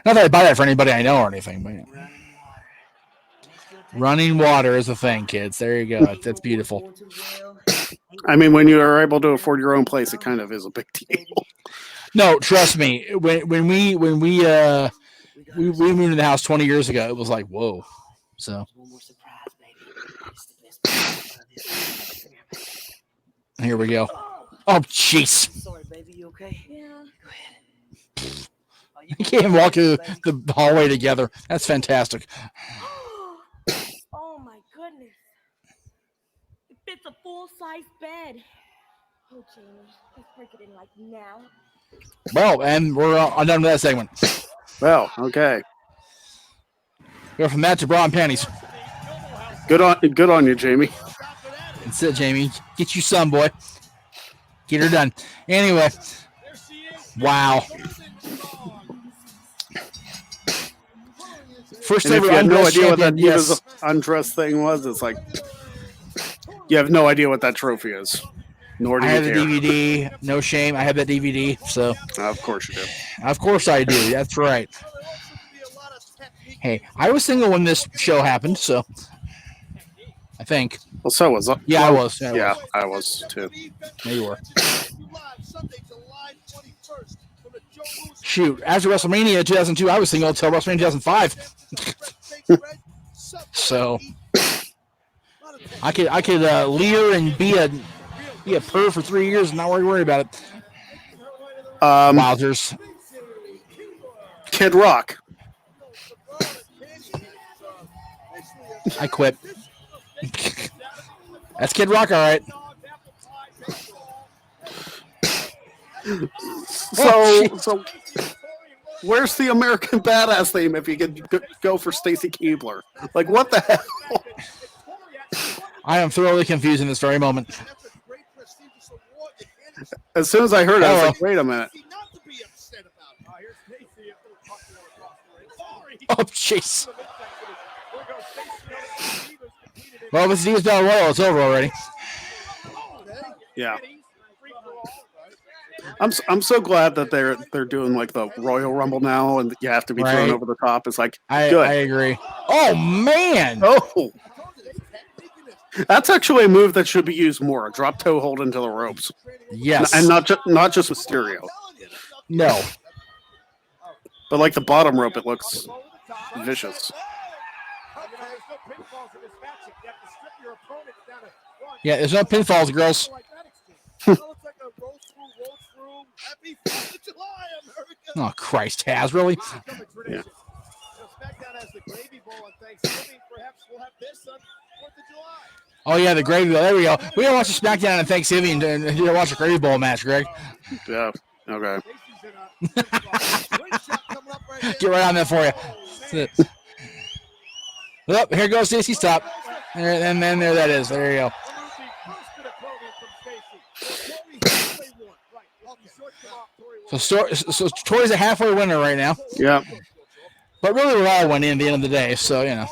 Not that I buy that for anybody I know or anything, but yeah. Running water. Running water is a thing, kids. There you go. That's beautiful. I mean, when you are able to afford your own place, it kind of is a big deal. No, trust me. When we moved into the house 20 years ago, it was like, whoa. So here we go. Oh, jeez. Sorry, baby. You okay? Yeah. Go ahead. You can't even walk through the hallway together. That's fantastic. Oh my goodness. It fits a full-size bed. Oh, Jamie, let's break it in like now. Well, and we're done with that segment. Well, okay. Go from that to bra and panties. Good on you, Jamie. That's it, Jamie. Get you some, boy. Get her done. Anyway. Wow. First And if ever you had no undressed idea what that champion, Divas yes. undress thing was, it's like you have no idea what that trophy is. Nor do I you have the care. DVD. No shame. I have that DVD. So. Of course you do. Of course I do. That's right. Hey, I was single when this show happened, so I think. Well, so was I. Yeah, well, I was. Yeah, I was too. There you were. Shoot, after WrestleMania 2002, I was single until WrestleMania 2005. So I could leer and be a perv for 3 years and not worry about it. Wowzers. Kid Rock. I quit. That's Kid Rock, all right. So where's the American Badass theme if you could go for Stacy Keibler? Like, what the hell? I am thoroughly confused in this very moment. As soon as I heard it, I was like, wait a minute. Oh, jeez. Well, if it's Battle Royal, it's over already. Yeah. I'm so glad that they're doing like the Royal Rumble now, and you have to be thrown over the top. It's like good. I agree. Oh man! Oh, that's actually a move that should be used more. A drop toe hold into the ropes. Yes, and not just Mysterio. No, but like the bottom rope, it looks vicious. Yeah, there's no pinfalls, girls. Oh, Christ, Taz, really? Yeah. Oh, yeah, the Gravy Bowl. There we go. We gotta watch the Smackdown on Thanksgiving and watch a Gravy Bowl match, Greg. Yeah, okay. Get right on that for you. That's it. Well, here goes Stacey's top. And then there that is. There you go. So Tori's a halfway winner right now. Yeah. But really, we're all winning at the end of the day, so, you know.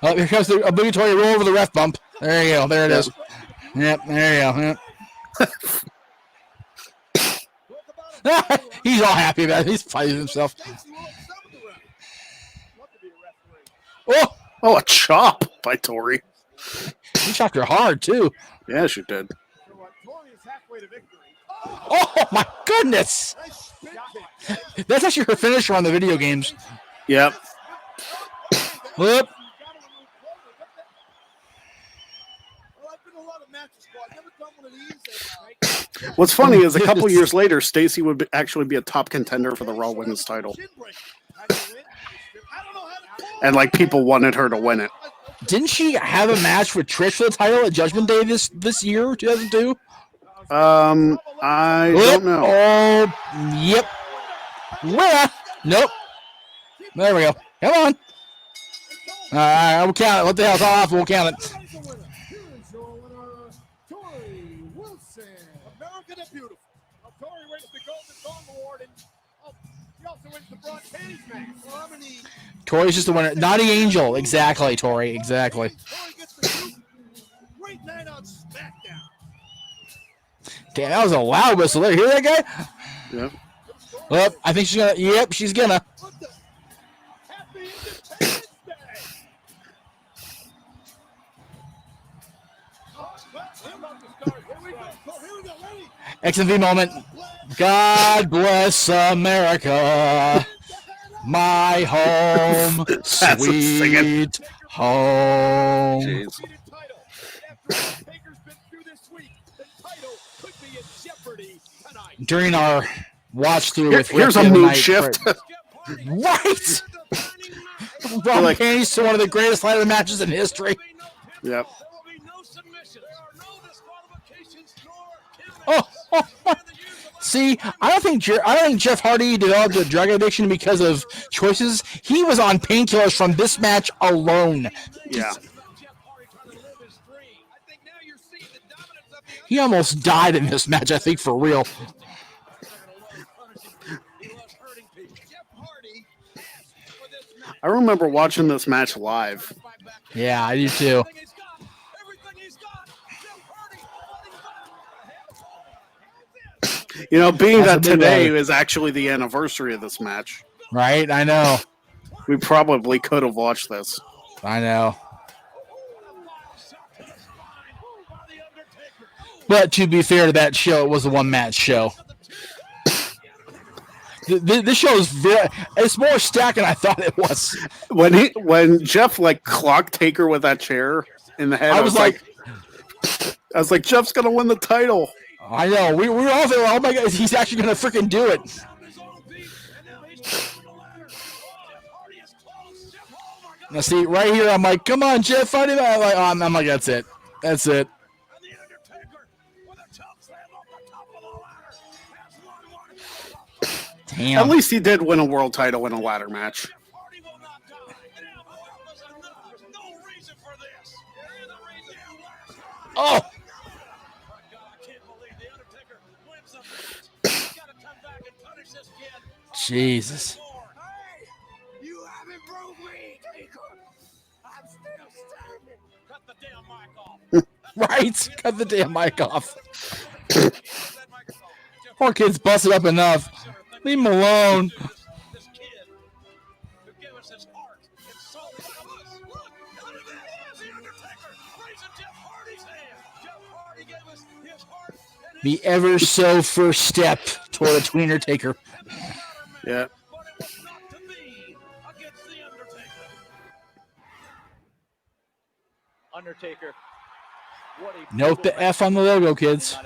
Oh, here comes the obligatory roll over the ref bump. There you go. There it is. Yep, there you go. Yep. He's all happy about it. He's fighting himself. Oh, a chop by Tori. She chopped her hard, too. Yeah, she did. Oh, my goodness. That's actually her finisher on the video games. Yep. Whoop. What's funny is a couple years later, Stacy would actually be a top contender for the Raw Women's title. And like people wanted her to win it. Didn't she have a match with Trish for the title at Judgment Day this year, 2002? I don't know. Oh, yep. Winner. Nope. There we go. Come on. All right, we'll count it. What the hell's off? We'll count it. Tori's just the winner. Naughty Angel. Exactly, Tori. Exactly. Damn, that was a loud whistle there. Hear that guy? Yep. Well, I think she's gonna. Yep, she's gonna. XMV moment. God bless America, my home, sweet home. Jeez. During our watch through with Here's Rick a the other mood night, shift. right? Rob Like- Pace to one of the greatest ladder matches in history. Yep. Oh. See, I don't think Jeff Hardy developed a drug addiction because of choices. He was on painkillers from this match alone. Yeah. He almost died in this match, I think, for real. I remember watching this match live. Yeah, I do too. You know, being That's that a big today one. is actually the anniversary of this match, Right? I know. we probably could have watched this. I know. But to be fair to that show, it was a one-match show. This show is it's more stacked than I thought it was. When Jeff like clocked Taker with that chair in the head, I was like, Jeff's gonna win the title. I know. We were all there. Oh my God, he's actually gonna freaking do it. Now see, right here, I'm like, come on, Jeff, fight him out. I'm like, that's it. That's it. Damn. At least he did win a world title in a ladder match. Oh! Jesus. You haven't broke me, Taker. I'm still standing. Cut the damn mic off. Right? Cut the damn mic off. Poor kid's busted up enough. Leave him alone. The ever so first step toward a tweener taker. Yeah. Undertaker. What a Note the F on the logo, kids.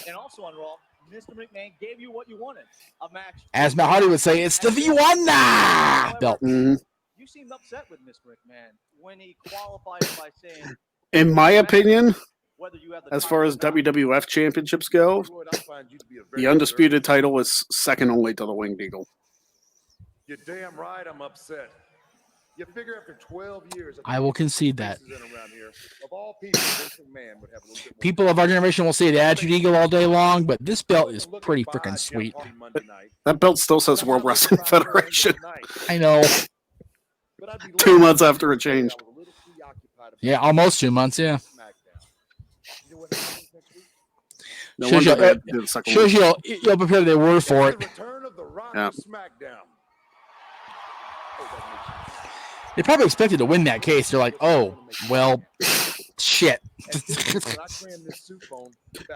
And also on Raw, Mr. McMahon gave you what you wanted. A match. As Matt Hardy would say, it's the V1 belt. Mm-hmm. You seemed upset with Mr. McMahon when he qualified it by saying, In my opinion, as far as WWF championships go, the undisputed title is second only to the Winged Eagle. You're damn right I'm upset. You figure after 12 years, I will concede that. around here, of all people, Vince McMahon would have a little bit more. People of our generation will say the Attitude Eagle all day long, but this belt is pretty freaking sweet. That belt still says World Wrestling Federation. I know. 2 months after it changed. Yeah, almost 2 months, yeah. No Shows wonder they you, did the second shows one. you'll prepare the word for it. Yeah. Smackdown. They probably expected to win that case. They're like, oh, well, shit.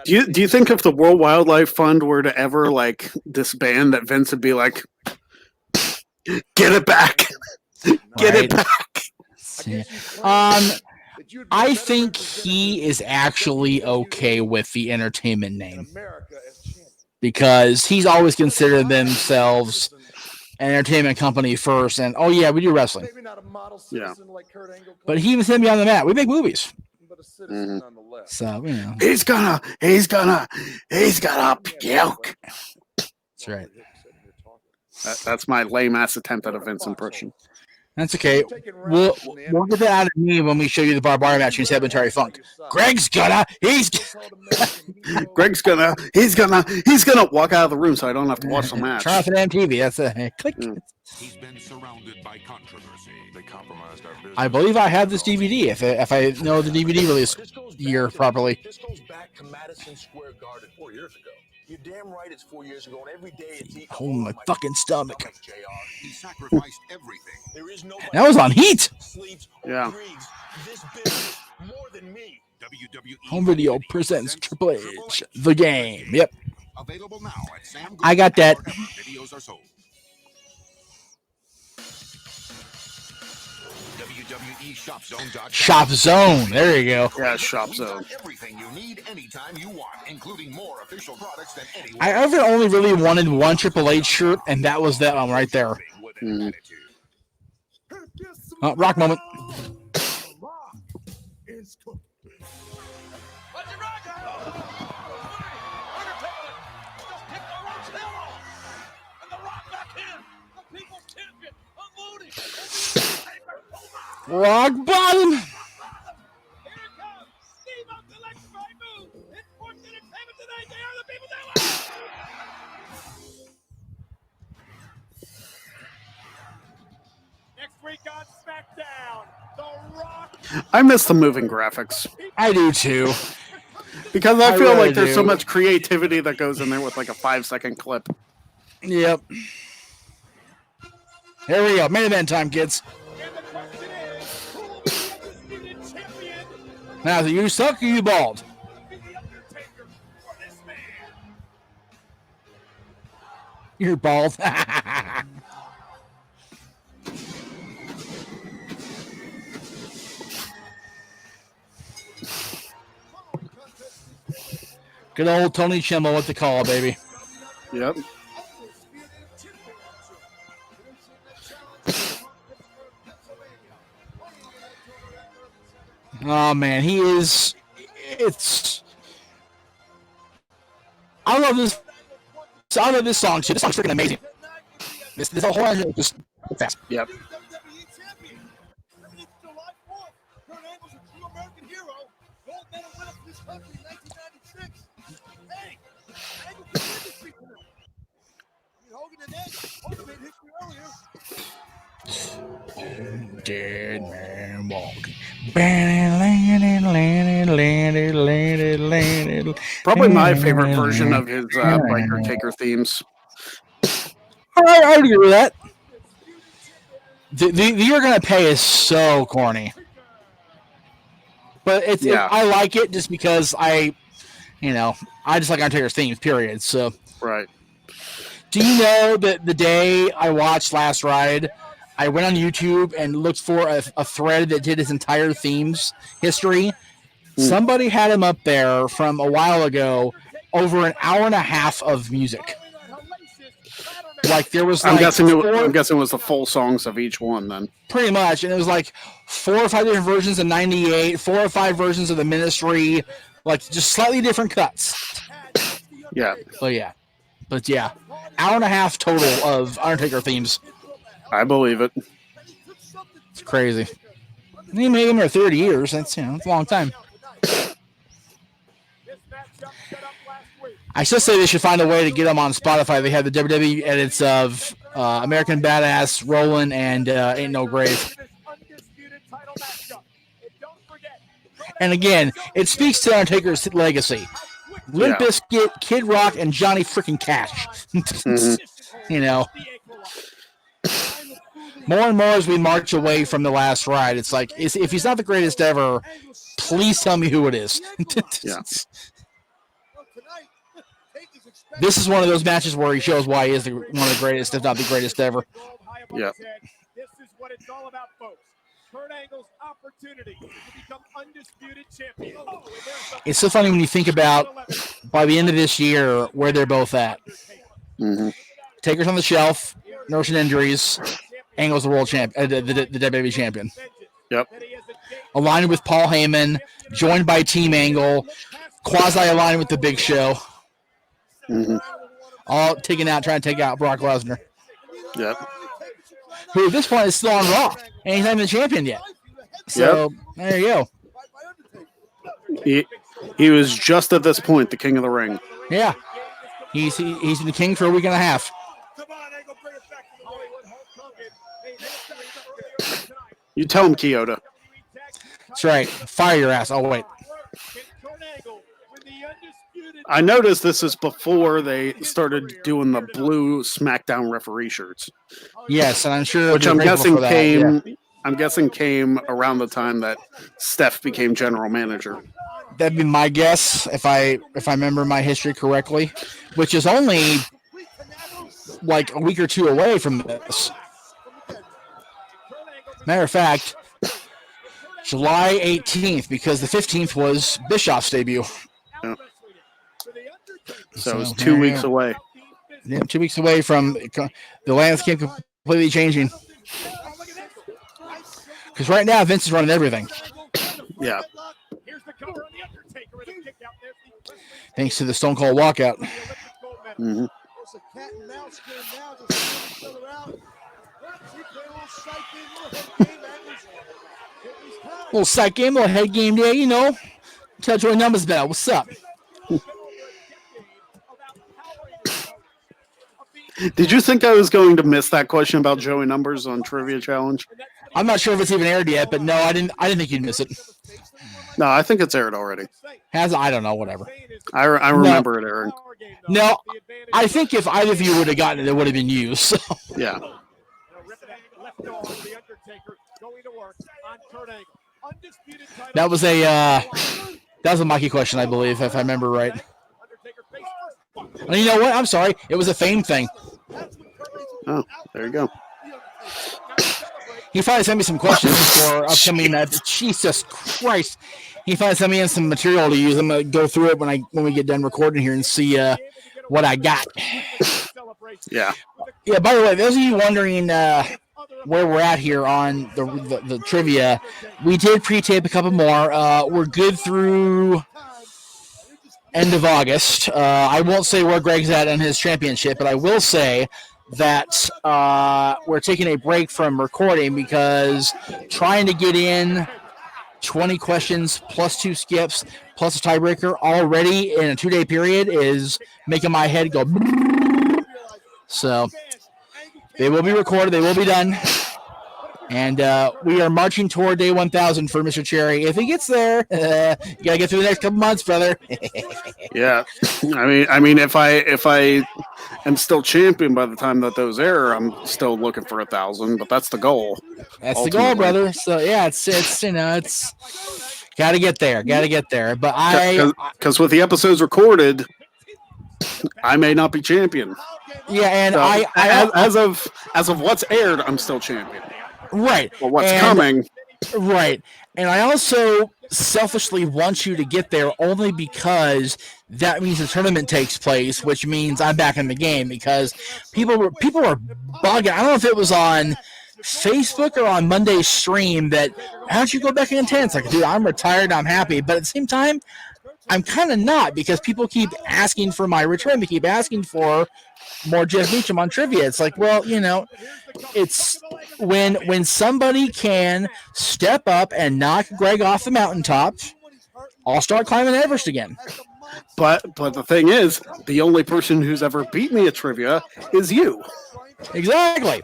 Do you think if the World Wildlife Fund were to ever like disband, that Vince would be like, "Get it back, get it back"? Yeah. I think he is actually okay with the entertainment name because he's always considered themselves an entertainment company first, and oh yeah, we do wrestling. Yeah, but he even said me on the mat. We make movies. Mm-hmm. So you know, he's gonna puke. That's right. That's my lame ass attempt at a Vince impression. That's okay. We'll get that out of me when we show you the barbarian match against Hereditary Funk. Greg's gonna walk out of the room so I don't have to watch the match. Turn off the damn TV. That's a click. He's been surrounded by controversy. They compromised our business. I believe I have this DVD. If I know the DVD release year properly. This goes back to Madison Square Garden 4 years ago. You're damn right it's 4 years ago, and every day it's eating Oh, my fucking stomach. JR. He sacrificed everything. There is nobody That was on heat. sleeps or Yeah. breathes this business more than me. WWE Home Video presents Triple H, the game. Yep. Available now at Sam I got that. wherever videos are sold. WWEShopZone.com. Shop Zone. There you go. Yeah, Shop We've Zone. got everything you need anytime you want, including more official products than anyone. I ever only really wanted one Triple H shirt, and that was that one right there. Mhm. Rock moment. Is cooking. Rock bottom. Next week on Smackdown, The Rock. I miss the moving graphics I do too. because I I feel really like there's so do. much creativity that goes in there with like a 5-second clip. Yep. Here we go. Main event time, kids. And the question is, who will be the undisputed champion? Now, do you suck or you bald? Will be the Undertaker or this man? You're bald. Good old Tony Chimmel with the call, baby. Yep. Oh man, he is. It's. I love this. I love this song too. This song's freaking amazing. This whole thing just fast. Yep. WWE champion. I mean, it's July 4th. Kurt Angle's a true American hero. Gold medal winner for this country in 1996. Hey, Angle can win this week now. I mean, Hogan and Edge. Hogan made history earlier. Dead man walking. Probably my favorite version of his Biker Taker themes. I agree with that. The You're Gonna Pay is so corny. But I like it just because I just like Undertaker's themes, period. So Right. do you know that the day I watched Last Ride, I went on YouTube and looked for a thread that did his entire themes history. Somebody had him up there from a while ago, over an hour and a half of music. Like there was, I'm guessing it four, was the full songs of each one then. pretty much, and it was like 4 or 5 different versions of '98, 4 or 5 versions of the Ministry, like just slightly different cuts. Yeah. But yeah, hour and a half total of Undertaker themes. I believe it. It's crazy. He made them for 30 years. That's it's a long time. I should say they should find a way to get them on Spotify. They have the WWE edits of American Badass, Rollin', and Ain't No Grave. And again, it speaks to Undertaker's legacy. Limp Bizkit, Kid Rock, and Johnny freaking Cash. More and more as we march away from the Last Ride, it's like, if he's not the greatest ever, please tell me who it is. This is one of those matches where he shows why he is one of the greatest, if not the greatest ever. Yeah. This is what it's all about, folks. Kurt Angle's opportunity to become undisputed champion. It's so funny when you think about, by the end of this year, where they're both at. Mm-hmm. Taker's on the shelf, nursing injuries. Angle's the world champion, the WWE champion. Yep. Aligned with Paul Heyman, joined by Team Angle, quasi-aligned with the Big Show. Mm-hmm. All trying to take out Brock Lesnar. Yep. Who at this point is still on Raw, and he's not even the champion yet. So there you go. He was just at this point the king of the ring. Yeah. He's the king for a week and a half. You tell him, Kyoto. That's right. Fire your ass. Oh, wait. I noticed this is before they started doing the blue Smackdown referee shirts. Yes, and I'm sure Which they're I'm grateful guessing for that, came. yeah. I'm guessing came around the time that Steph became general manager. That'd be my guess if I remember my history correctly, which is only like a week or two away from this. Matter of fact, July 18th, because the 15th was Bischoff's debut. Yeah. So it's 2 weeks away. Yeah, 2 weeks away from the landscape completely changing. Because right now, Vince is running everything. Yeah. Thanks to the Stone Cold walkout. Mm-hmm. Little psych game, little head game there, you know. Tell Joey Numbers Bell, what's up? Did you think I was going to miss that question about Joey Numbers on Trivia Challenge? I'm not sure if it's even aired yet, but no, I didn't think you'd miss it. No, I think it's aired already. I don't know, whatever. I remember it airing. No, I think if either of you would have gotten it, it would have been you. So. Yeah. That was a Mikey question, I believe, if I remember right. And you know what? I'm sorry. It was a fame thing. Oh, there you go. He finally sent me some questions for upcoming. Jesus Christ! He finally sent me in some material to use. I'm gonna go through it when we get done recording here and see what I got. Yeah. Yeah. By the way, those of you wondering where we're at here on the trivia, we did pre-tape a couple more. We're good through end of August. I won't say where Greg's at in his championship, but I will say that we're taking a break from recording because trying to get in 20 questions plus 2 skips plus a tiebreaker already in a 2-day period is making my head go. So they will be recorded. They will be done. And we are marching toward day 1,000 for Mr. Cherry. If he gets there, you gotta get through the next couple months, brother. Yeah, I mean, if I am still champion by the time that those air, I'm still looking for 1,000. But that's the goal. That's the goal, brother. So yeah, it's gotta get there, But because with the episodes recorded, I may not be champion. Yeah, and so as of what's aired, I'm still champion. Right. Well, what's coming? Right. And I also selfishly want you to get there only because that means the tournament takes place, which means I'm back in the game because people were bugging. I don't know if it was on Facebook or on Monday's stream that how don't you go back in 10? It's like, dude, I'm retired, I'm happy. But at the same time, I'm kind of not because people keep asking for my return. They keep asking for more Jeff Meacham on trivia. It's like, well, you know, it's when somebody can step up and knock Greg off the mountaintop, I'll start climbing Everest again. But the thing is, the only person who's ever beat me at trivia is you. Exactly.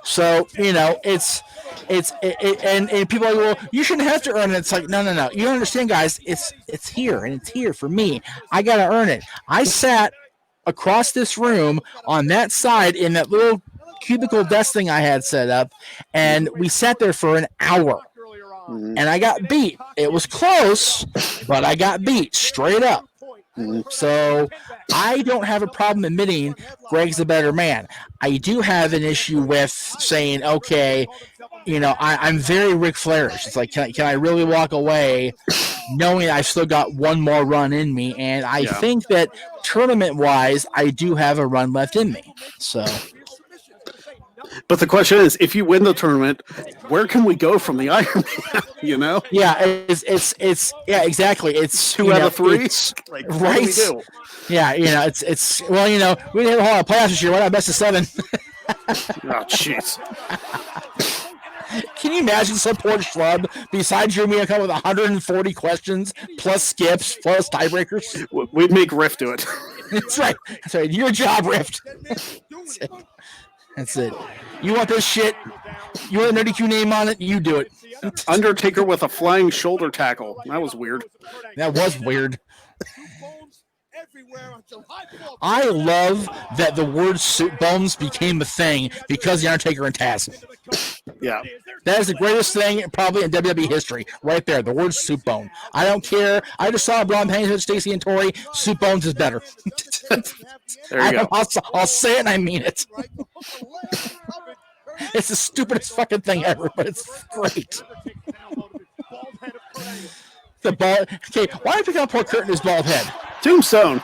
So, you know, and people are like, well, you shouldn't have to earn it. It's like, no. You don't understand, guys. It's here, and it's here for me. I got to earn it. I sat across this room on that side in that little cubicle desk thing I had set up, and we sat there for an hour. And I got beat. It was close, but I got beat straight up. So I don't have a problem admitting Greg's a better man. I do have an issue with saying, okay, you know, I'm very Ric Flairish. It's like, can I really walk away knowing I've still got one more run in me? And I think that tournament-wise, I do have a run left in me. So... But the question is, if you win the tournament, where can we go from the Iron Man? You know? Yeah, it's yeah, exactly. It's 2 out of 3, like, right? Yeah, you know, it's well, you know, we didn't have a whole lot of playoffs this year. Why not best of 7? Oh, jeez. Can you imagine some poor schlub besides you and me to come with 140 questions plus skips plus tiebreakers? We'd make Riff do it. That's right. That's right. Your job, Rift. That's it. You want this shit? You want a Nerdy Q name on it? You do it. Undertaker with a flying shoulder tackle. That was weird. That was weird. everywhere until high floor. I love that the word soup bones became a thing because the Undertaker and Taz. Yeah. That is the greatest thing probably in WWE history. Right there, the word soup bone. I don't care. I just saw Braun Heyman with Stacey and Tori. Soup bones is better. There you go. I'll say it and I mean it. It's the stupidest fucking thing ever, but it's great. The bald. Okay, why are you picking up poor Kurt in his bald head? Tombstone.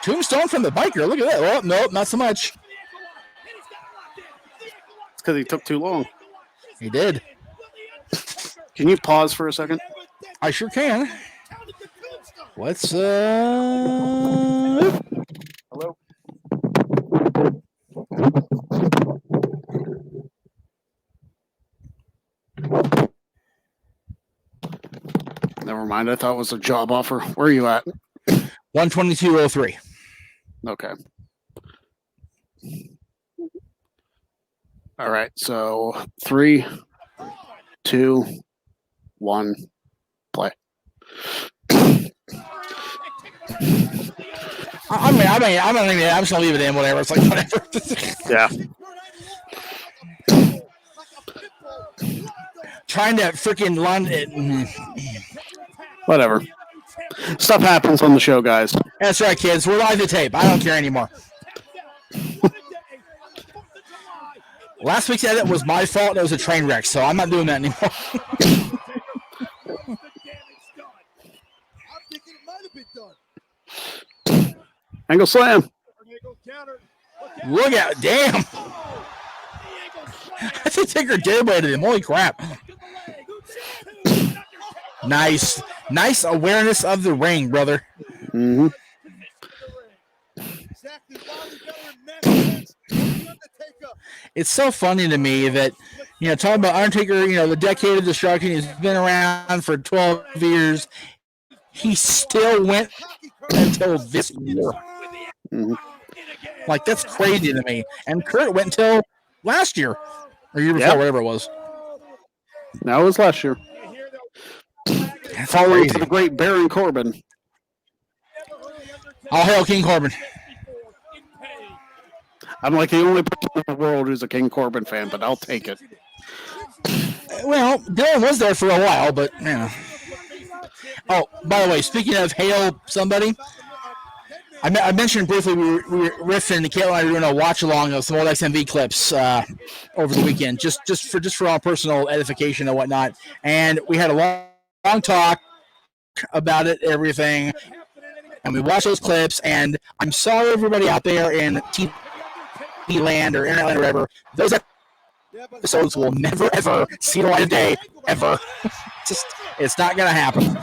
Tombstone from the biker. Look at that. Oh, nope, not so much. It's because he took too long. He did. Can you pause for a second? I sure can. Let's Hello. Never mind. I thought it was a job offer. Where are you at? 122.03. Okay. All right. So 3, 2, 1, play. I'm just gonna leave it in. Whatever. It's like whatever. Yeah. Trying to freaking line it. Whatever. Stuff happens on the show, guys. That's right, kids. We're live to tape. I don't care anymore. Last week's edit was my fault. It was a train wreck, so I'm not doing that anymore. Angle slam. Look at damn. I think Taker deadbladed him. Holy crap. Nice awareness of the ring, brother. Mm-hmm. It's so funny to me that, talking about Undertaker, the decade of destruction, he's been around for 12 years. He still went until this year. Mm-hmm. Like, that's crazy to me. And Kurt went until last year. Or year before, whatever it was. That was last year. Following to the great Baron Corbin. All hail King Corbin. I'm like the only person in the world who's a King Corbin fan, but I'll take it. Well, Dylan was there for a while, but, Oh, by the way, speaking of hail somebody, I mentioned briefly we were riffing, and Caitlin and I were doing a watch-along of some old XMV clips over the weekend, just for our personal edification and whatnot. And we had a long talk about it, everything, and we watched those clips. And I'm sorry, everybody out there in TV land or internet land or whatever, those episodes will never ever see the light of day ever. It's not gonna happen.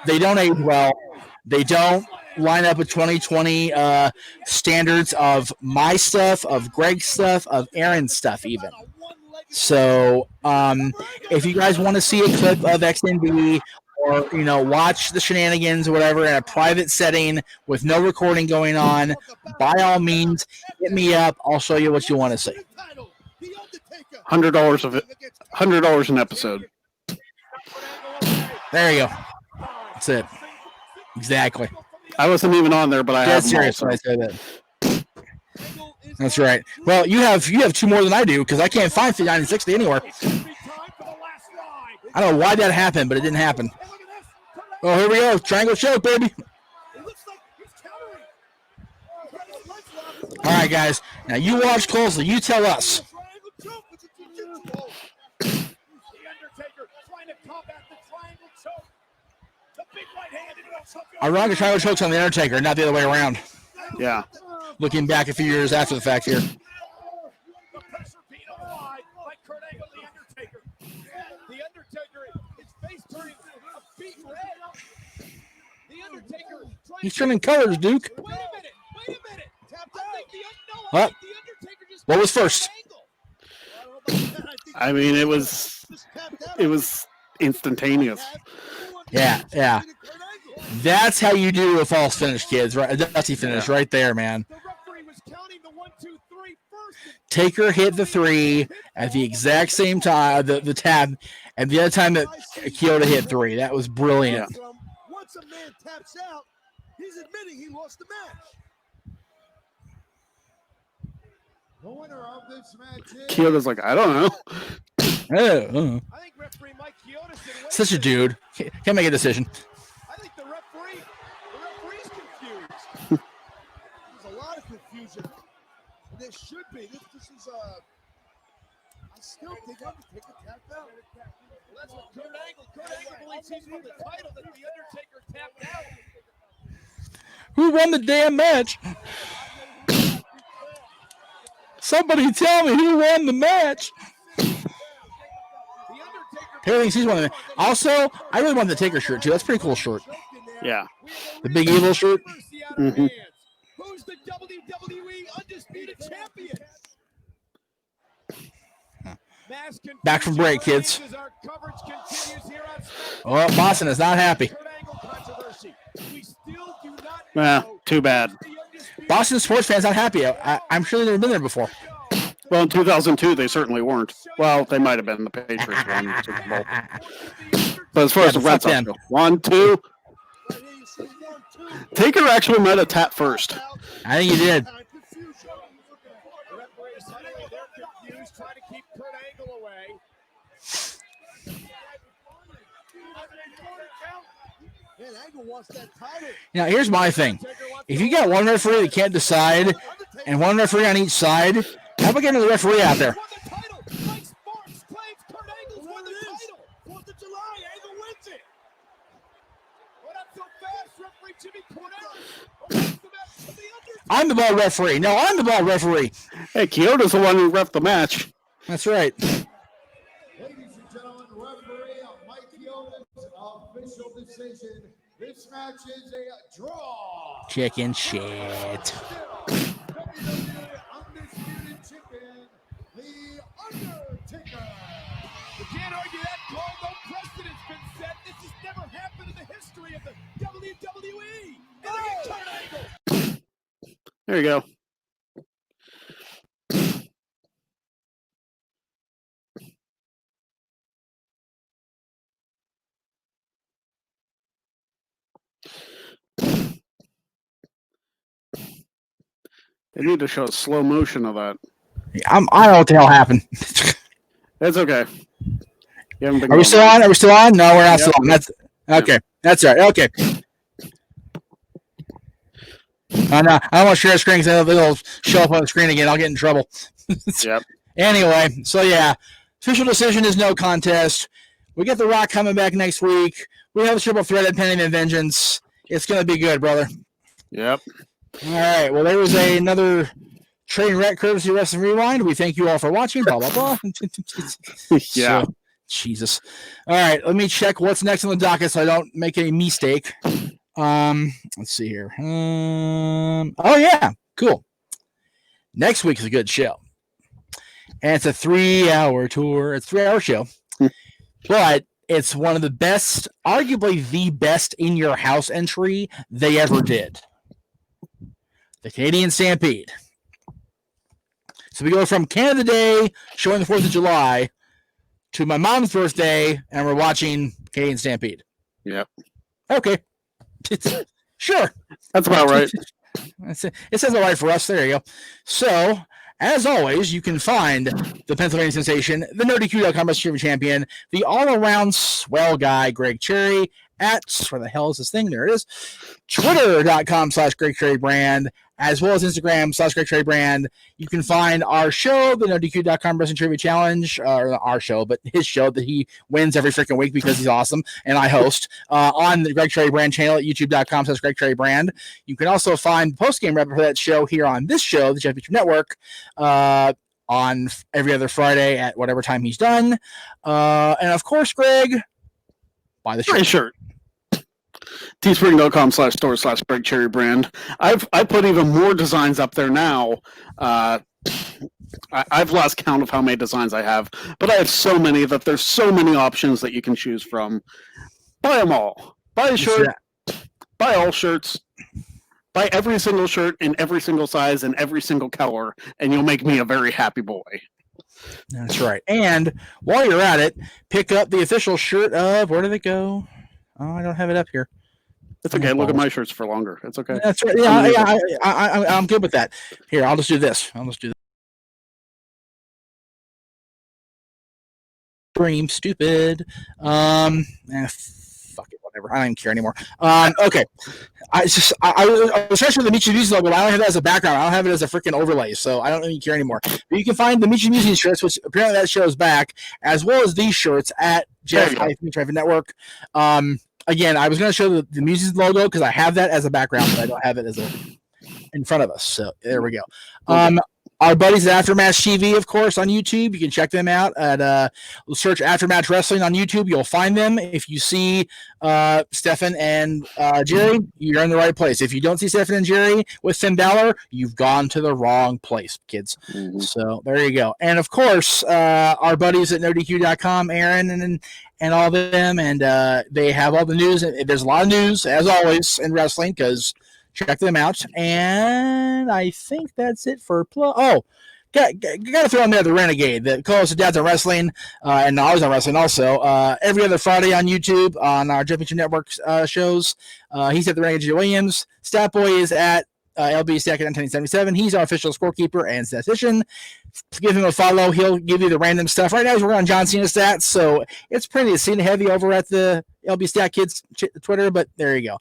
They don't age well. They don't line up with 2020 standards of my stuff, of Greg's stuff, of Aaron's stuff, even. So, if you guys want to see a clip of XNB or watch the shenanigans or whatever in a private setting with no recording going on, by all means, hit me up. I'll show you what you want to see. $100 of it. $100 an episode. There you go. That's it. Exactly. I wasn't even on there, but I have. Serious when I say that. That's right. Well, you have 2 more than I do because I can't find 59 and 60 anywhere. I don't know why that happened, but it didn't happen. Oh, here we go. Triangle choke, baby. All right, guys. Now you watch closely. You tell us. Ironic, triangle chokes on the Undertaker, not the other way around. Yeah. Looking back a few years after the fact here. He's turning colors, Duke. What? What was first? I mean, it was instantaneous. Yeah. That's how you do a false finish, kids. Right, a dusty finish, right there, man. Taker hit the 3 at the exact same time, the tab, and the other time that Kyoto hit 3. That was brilliant. Once a man taps out, He's admitting he lost the match. The winner of this match is... Kyoto's like, I don't know. I think referee Mike Chioda said, wait Such a dude. Can't make a decision. I think the referee's confused. There's a lot of confusion. And there should be. This is I still think Undertaker tapped out. Well, that's what Kurt Angle believes he's won the title that the Undertaker tapped out. Who won the damn match? Somebody tell me who won the match. Perry thinks he's one of them. Also, I really want the Taker shirt too. That's a pretty cool shirt. Yeah. The Big Evil shirt. Mm-hmm. Who's the WWE Undisputed Champion? Back from break, kids. Oh, Boston is not happy. Too bad. Boston sports fans not happy. I'm sure they've never been there before. Well, in 2002, they certainly weren't. Well, they might have been. The Patriots won the Super Bowl. But as far as the Red Sox go, 1, 2. Taker actually might have tapped first. I think he did. Trying to keep Kurt Angle away. Man, Angle wants that title. Now, here's my thing. If you got one referee that can't decide and one referee on each side, how about getting the referee out there? Mike Sparks claims Kurt Angle's won the title. 4th of July, Angle wins it. Well, not so fast, referee Jimmy Cornette. I'm the ball referee. No, I'm the ball referee. Hey, Kyoto's the one who ref the match. That's right. Ladies and gentlemen, referee Mike Chioda's official decision. This match is a draw. Chicken shit. WWE Undisputed Champion, The Undertaker. You can't argue that call. No precedent's been set. This has never happened in the history of the WWE. And look at Kurt Angle. There you go. They need to show slow motion of that. I don't know what the hell happened. It's okay. Are we still on? Are we still on? No, we're not still on. That's okay. That's right. Okay. I don't want to share a screen because it'll show up on the screen again. I'll get in trouble. Yep. Anyway, so yeah, official decision is no contest. We get The Rock coming back next week. We have a triple threat at Penny and Vengeance. It's going to be good, brother. Yep. All right. Well, there was another train wreck courtesy Wrestling Rewind. We thank you all for watching. Blah, blah, blah. Yeah. So, Jesus. All right. Let me check what's next on the docket so I don't make any mistake. Let's see here. Oh, yeah. Cool. Next week is a good show. And it's a 3-hour tour. It's a 3-hour show. But it's one of the best, arguably the best in your house entry they ever did. The Canadian Stampede. So we go from Canada Day, showing the 4th of July, to my mom's birthday, and we're watching Canadian Stampede. Yep. Okay. Sure. That's about right. It says all right for us. There you go. So, as always, you can find the Pennsylvania Sensation, the NoDQ.com Wrestling Champion, the all-around swell guy, Greg Cherry, at, where the hell is this thing? There it is. Twitter.com/Greg Cherry Brand, as well as Instagram/Greg Cherry Brand. You can find our show, the NoDQ.com Wrestling Trivia Challenge, or not our show, but his show that he wins every freaking week because he's awesome, and I host, on the Greg Cherry Brand channel at youtube.com/Greg Cherry Brand. You can also find post-game rep for that show here on this show, the Jeff Beacher Network, on every other Friday at whatever time he's done. And of course, Greg, buy the shirt. Great shirt. Teespring.com/store/Greg Cherry Brand. I put even more designs up there now. I've lost count of how many designs I have, but I have so many that there's so many options that you can choose from. Buy them all. Buy a shirt. Buy all shirts. Buy every single shirt in every single size and every single color, and you'll make me a very happy boy. That's right. And while you're at it, pick up the official shirt of, where did it go? Oh, I don't have it up here. It's okay. Look at my shirts for longer. It's okay. That's right. Yeah, I'm good with that. Here, I'll just do this. Dream stupid. Fuck it, whatever. I don't even care anymore. Okay. I was trying to show the Michi Music logo. I don't have that as a background. I don't have it as a freaking overlay, so I don't even care anymore. But you can find the Michi Music shirts, which apparently that shows back, as well as these shirts at Jeff Network. Again, I was going to show the Music logo because I have that as a background, but I don't have it as in front of us. So there we go. Our buddies at Aftermatch TV, of course, on YouTube. You can check them out at search Aftermatch Wrestling on YouTube. You'll find them. If you see Stefan and Jerry, you're in the right place. If you don't see Stefan and Jerry with Finn Balor, you've gone to the wrong place, kids. Mm-hmm. So there you go. And of course, our buddies at NoDQ.com, Aaron and all of them, and they have all the news. There's a lot of news, as always, in wrestling, because check them out. And I think that's it for got to throw in there the Renegade, the co-host of Dads on Wrestling, and Always on Wrestling also. Every other Friday on YouTube on our Jeff Mitchell Network shows. He's at the Renegade J. Williams. Statboy is at LB Stack at 1977. He's our official scorekeeper and statistician. Give him a follow. He'll give you the random stuff. Right now he's working on John Cena stats, so it's pretty Cena heavy over at the LB Stat Kids Twitter, but there you go.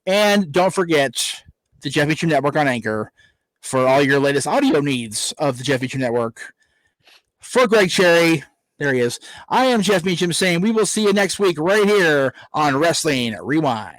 And don't forget the Jeff Mitchell Network on Anchor for all your latest audio needs of the Jeff Mitchell Network. For Greg Cherry, there he is. I am Jeff Meacham saying we will see you next week right here on Wrestling Rewind.